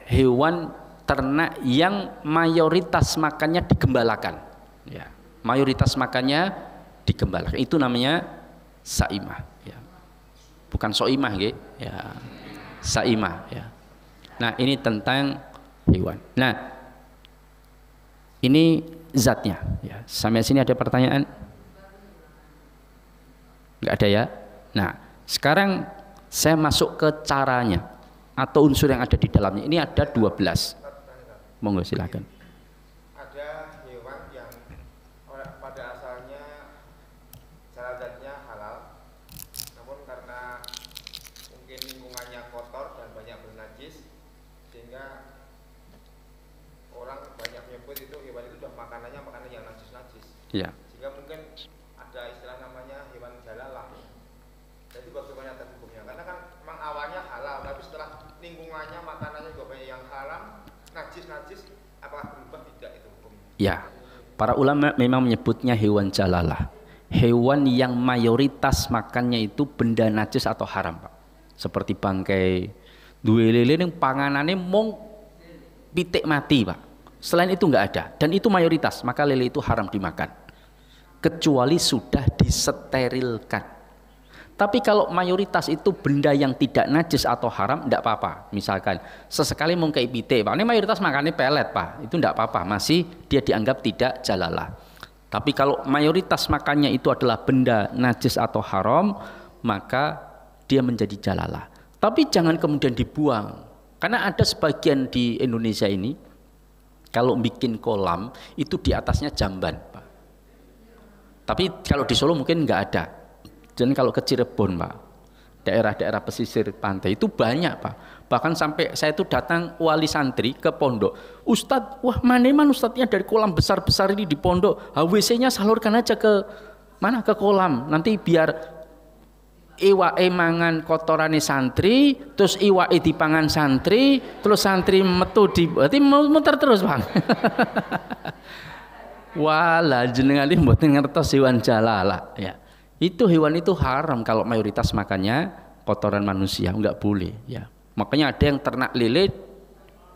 hewan ternak yang mayoritas makannya digembalakan, ya. Mayoritas makannya digembalakan, itu namanya saimah, ya. Bukan soimah, ya. Saimah, ya. Nah, ini tentang hewan. Nah, ini zatnya, ya. Sampai sini ada pertanyaan? Enggak ada, ya. Nah, sekarang saya masuk ke caranya atau unsur yang ada di dalamnya. Ini ada 12. Monggo silakan. Ada hewan yang pada asalnya cara zatnya halal, namun karena mungkin lingkungannya kotor dan banyak bernajis, sehingga orang banyak menyebut itu hewan itu sudah makanan yang najis-najis. Ya. Sehingga mungkin ada istilah namanya hewan jalalah. Jadi bagaimana hukumnya? Karena kan memang awalnya halal, tapi setelah lingkungannya makanannya juga banyak yang haram, najis, apakah berubah tidak itu hukumnya? Ya, para ulama memang menyebutnya hewan jalalah, hewan yang mayoritas makannya itu benda najis atau haram, Pak. Seperti bangkai, duwe lele yang panganannya mung pitik mati, Pak. Selain itu nggak ada, dan itu mayoritas, maka lele itu haram dimakan, kecuali sudah disterilkan. Tapi kalau mayoritas itu benda yang tidak najis atau haram, tidak apa-apa. Misalkan sesekali mau kayak pitik, Pak, ini mayoritas makannya pelet, Pak, itu tidak apa-apa, masih dia dianggap tidak jalalah. Tapi kalau mayoritas makannya itu adalah benda najis atau haram, maka dia menjadi jalalah. Tapi jangan kemudian dibuang. Karena ada sebagian di Indonesia ini, kalau bikin kolam, itu di atasnya jamban, Pak. Tapi kalau di Solo mungkin nggak ada. Dan kalau ke Cirebon, Pak, daerah-daerah pesisir pantai itu banyak, Pak. Bahkan sampai saya itu datang wali santri ke pondok. Ustadz, wah mana ustadznya dari kolam besar-besar ini di pondok. WC-nya salurkan aja ke mana, ke kolam. Nanti biar iwake mangan kotorane santri, terus iwake dipangan santri, terus santri metu di, berarti muter terus, Bang. Walah jenengan iki mboten ngertos hewan jalalah, ya. Itu hewan itu haram kalau mayoritas makannya kotoran manusia, enggak boleh, ya. Makanya ada yang ternak lele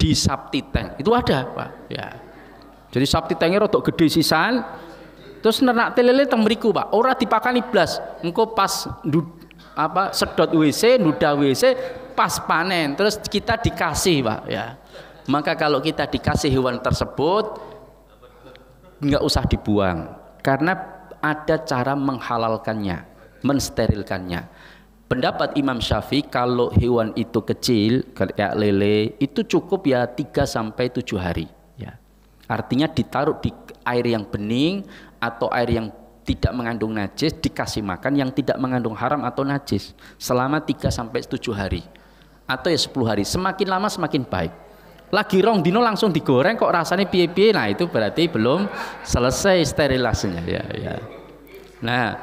di sapti tank. Itu ada, Pak, ya. Jadi sapti tanknya rodok gede sisan, terus ternak lele teng mriku, Pak. Ora dipakani blas. Engko pas sedot WC, nuda WC pas panen, terus kita dikasih, Pak, ya. Maka kalau kita dikasih hewan tersebut enggak usah dibuang, karena ada cara menghalalkannya, mensterilkannya. Pendapat Imam Syafi'i kalau hewan itu kecil kayak lele itu cukup ya 3 sampai 7 hari, ya. Artinya ditaruh di air yang bening atau air yang tidak mengandung najis, dikasih makan yang tidak mengandung haram atau najis selama 3 sampai 7 hari atau ya 10 hari. Semakin lama semakin baik. Lagi rong dino langsung digoreng kok rasanya piye-piye, nah itu berarti belum selesai sterilisasinya, ya. Nah,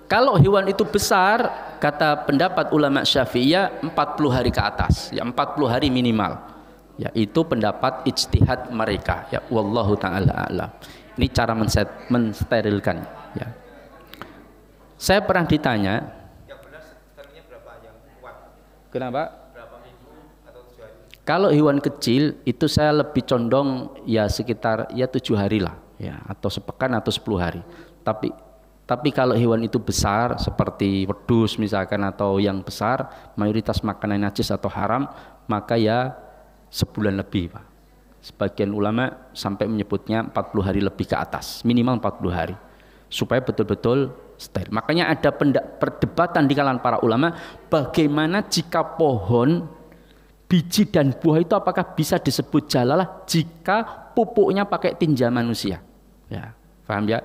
kalau hewan itu besar, kata pendapat ulama Syafi'iyah 40 hari ke atas, ya 40 hari minimal. Ya, itu pendapat ijtihad mereka, ya, wallahu taala a'lam. Ini cara mensterilkan, ya. Saya pernah ditanya, yang benar sterilnya berapa yang kuat? kenapa? Berapa minggu atau 7 hari? Kalau hewan kecil itu saya lebih condong ya sekitar ya 7 hari lah, ya, atau sepekan atau 10 hari. Tapi kalau hewan itu besar seperti wedus misalkan atau yang besar, mayoritas makanan najis atau haram, maka ya sebulan lebih, Pak. Sebagian ulama sampai menyebutnya 40 hari lebih ke atas, minimal 40 hari, supaya betul-betul steril. Makanya ada perdebatan di kalangan para ulama, bagaimana jika pohon, biji dan buah itu apakah bisa disebut jalalah jika pupuknya pakai tinja manusia, ya, paham ya?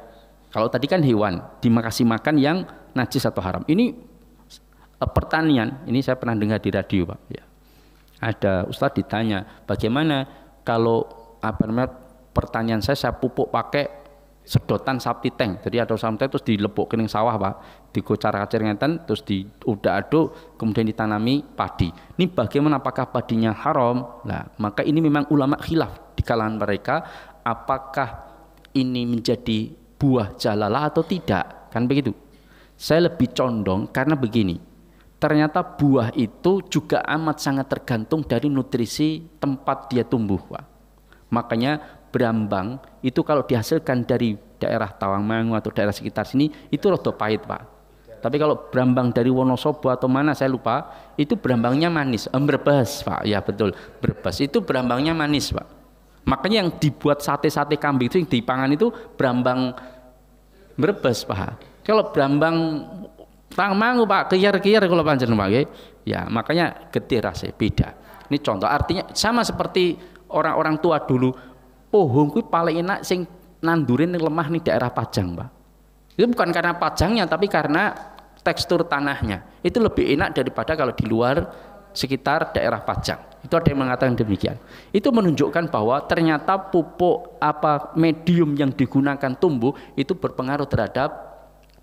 Kalau tadi kan hewan dikasih makan yang najis atau haram. Ini pertanian, ini saya pernah dengar di radio, Pak, ya. Ada ustadz ditanya, bagaimana kalau pertanian saya pupuk pakai sedotan sapti tank. Jadi ada sapti terus dilepuk kening sawah, Pak, digocar-gacir ngeten, terus diudak-aduk, kemudian ditanami padi. Ini bagaimana, apakah padinya haram? Nah, maka ini memang ulama khilaf di kalangan mereka, apakah ini menjadi buah jalalah atau tidak, kan begitu. Saya lebih condong karena begini, ternyata buah itu juga amat sangat tergantung dari nutrisi tempat dia tumbuh, Pak. Makanya brambang itu kalau dihasilkan dari daerah Tawangmangu atau daerah sekitar sini itu rada pahit, Pak. Tapi kalau brambang dari Wonosobo atau mana saya lupa, itu brambangnya manis. Brebes, Pak, ya betul, Brebes itu brambangnya manis, Pak. Makanya yang dibuat sate-sate kambing itu yang dipangan itu brambang Brebes, Pak. Kalau brambang Tawangmangu, Pak, kiyar-kiyar kalau panjenengan, Pak, ya, makanya getih rasanya beda. Ini contoh, artinya sama seperti orang-orang tua dulu, pohon kuwi paling enak sing nandurin lemah nih daerah Pajang, Pak. Itu bukan karena pajangnya, tapi karena tekstur tanahnya. Itu lebih enak daripada kalau di luar sekitar daerah Pajang. Itu ada yang mengatakan demikian. Itu menunjukkan bahwa ternyata pupuk medium yang digunakan tumbuh itu berpengaruh terhadap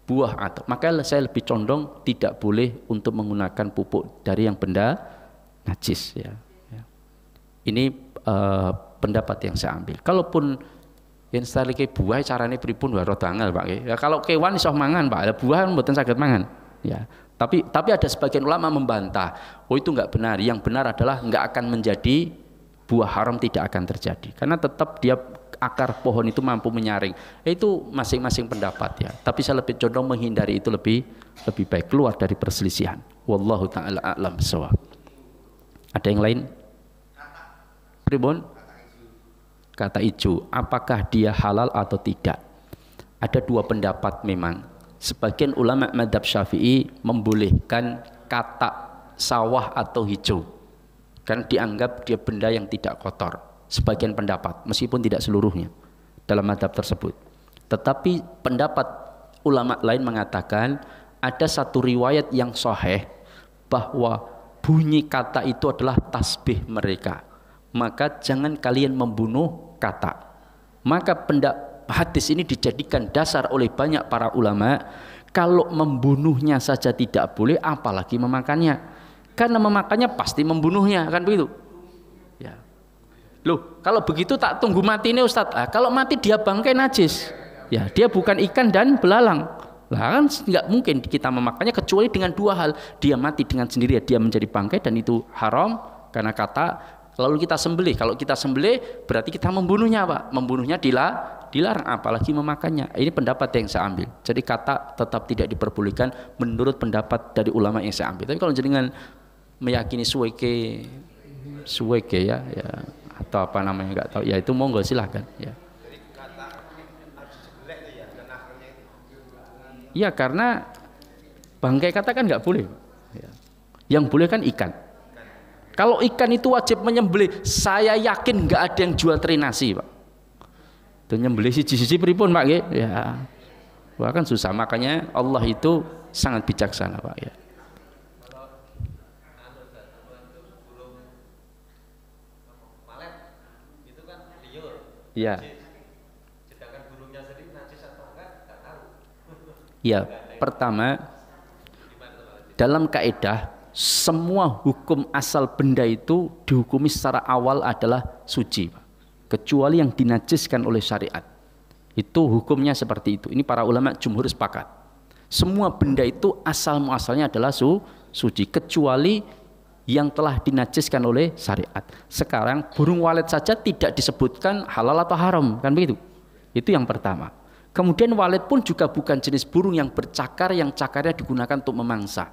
buah atau. Maka saya lebih condong tidak boleh untuk menggunakan pupuk dari yang benda najis, ya. Ini pendapat yang saya ambil. Kalaupun yang starike buah carane pripun wae rada angel, Pak. Ya kalau kewan iso mangan, Pak. Buah mboten saged mangan, ya. Tapi ada sebagian ulama membantah, oh itu enggak benar. Yang benar adalah enggak akan menjadi buah haram, tidak akan terjadi. Karena tetap dia akar pohon itu mampu menyaring. Itu masing-masing pendapat, ya. Tapi saya lebih condong menghindari itu lebih baik, keluar dari perselisihan. Wallahu taala a'lam bishawab. Ada yang lain? Pribon? Kata ijo, apakah dia halal atau tidak? Ada dua pendapat memang. Sebagian ulama mazhab Syafi'i membolehkan kata sawah atau hijau karena dianggap dia benda yang tidak kotor. Sebagian pendapat, meskipun tidak seluruhnya dalam mazhab tersebut. Tetapi pendapat ulama lain mengatakan ada satu riwayat yang sahih bahwa bunyi kata itu adalah tasbih mereka. Maka jangan kalian membunuh kata. Maka hadis ini dijadikan dasar oleh banyak para ulama, kalau membunuhnya saja tidak boleh, apalagi memakannya. Karena memakannya pasti membunuhnya, kan begitu? Ya. Loh, kalau begitu tak tunggu mati ini Ustadz. Kalau mati dia bangkai najis. Ya, dia bukan ikan dan belalang. Lah kan nggak mungkin kita memakannya kecuali dengan dua hal. Dia mati dengan sendiri, dia menjadi bangkai dan itu haram karena kata. Lalu kita sembelih. Kalau kita sembelih berarti kita membunuhnya, Pak. Membunuhnya dilarang, apalagi memakannya. Ini pendapat yang saya ambil. Jadi kata tetap tidak diperbolehkan menurut pendapat dari ulama yang saya ambil. Tapi kalau jenengan meyakini suweke ya atau apa namanya nggak tahu, ya itu monggo silahkan ya. Iya, karena bangkai kata kan nggak boleh. Yang boleh kan ikan. Kalau ikan itu wajib menyembelih, saya yakin nggak ada yang jual teri nasi, Pak. Itu nyembelih siji-siji pripun, Pak? Ya, wah kan susah. Makanya Allah itu sangat bijaksana, Pak. Ya. Iya. Ya, pertama dalam kaidah semua hukum asal benda itu dihukumi secara awal adalah suci, kecuali yang dinajiskan oleh syariat. Itu hukumnya seperti itu. Ini para ulama jumhur sepakat. Semua benda itu asal muasalnya adalah suci, kecuali yang telah dinajiskan oleh syariat. Sekarang burung walet saja tidak disebutkan halal atau haram, kan begitu? Itu yang pertama. Kemudian walet pun juga bukan jenis burung yang bercakar, yang cakarnya digunakan untuk memangsa.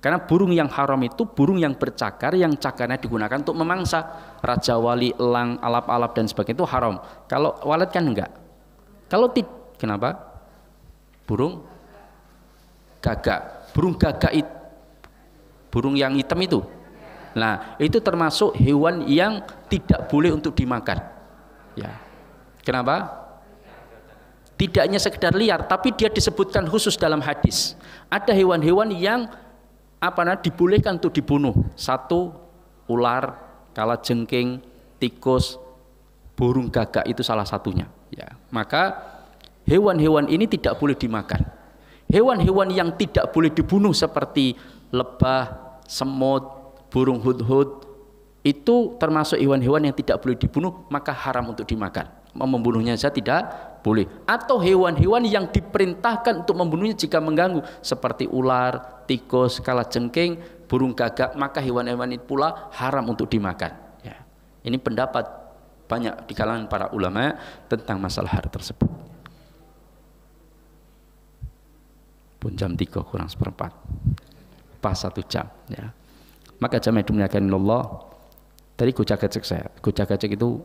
Karena burung yang haram itu burung yang bercakar, yang cakarnya digunakan untuk memangsa. Raja wali, elang, alap-alap dan sebagainya itu haram. Kalau walet kan enggak. Kalau kenapa? Burung gagak. Burung gagak itu burung yang hitam itu. Nah, itu termasuk hewan yang tidak boleh untuk dimakan. Ya. Kenapa? Tidak hanya sekedar liar, tapi dia disebutkan khusus dalam hadis. Ada hewan-hewan yang dibolehkan untuk dibunuh. Satu, ular, kalajengking, tikus, burung gagak itu salah satunya. Ya. Maka hewan-hewan ini tidak boleh dimakan. Hewan-hewan yang tidak boleh dibunuh seperti lebah, semut, burung hudhud itu termasuk hewan-hewan yang tidak boleh dibunuh, maka haram untuk dimakan. Membunuhnya saja tidak boleh. Atau hewan-hewan yang diperintahkan untuk membunuhnya jika mengganggu, seperti ular, tikus, kalajengking, burung gagak, maka hewan-hewan itu pula haram untuk dimakan. Ya. Ini pendapat banyak di kalangan para ulama tentang masalah hal tersebut. Pun jam 3 kurang seperempat, pas 1 jam. Ya. Maka jamaah dimuliakan Allah, tadi gojak-gajek itu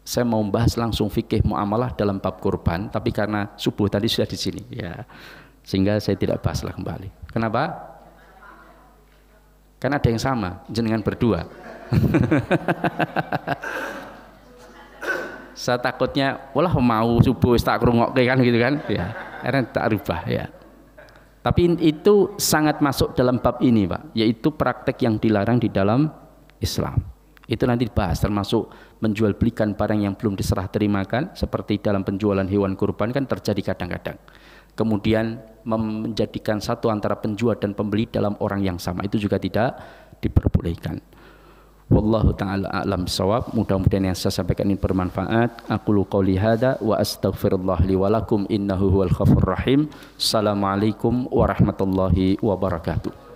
saya mau membahas langsung fikih muamalah dalam bab kurban, tapi karena subuh tadi sudah di sini, ya, sehingga saya tidak bahaslah kembali. Kenapa? Karena ada yang sama, jenengan berdua. Saya takutnya, walah mau subuh tak krungokke kan gitu kan, ya, akhirnya tak rubah ya. Tapi itu sangat masuk dalam bab ini, Pak, yaitu praktek yang dilarang di dalam Islam. Itu nanti dibahas, termasuk menjual belikan barang yang belum diserah terimakan, seperti dalam penjualan hewan kurban kan terjadi kadang-kadang. Kemudian menjadikan satu antara penjual dan pembeli dalam orang yang sama, itu juga tidak diperbolehkan. Wallahu ta'ala a'lam bissawab. Mudah-mudahan yang saya sampaikan ini bermanfaat. Aqulu qouli hadza wa astaghfirullah li wa lakum innahu huwal ghafurur rahim. Assalamualaikum warahmatullahi wabarakatuh.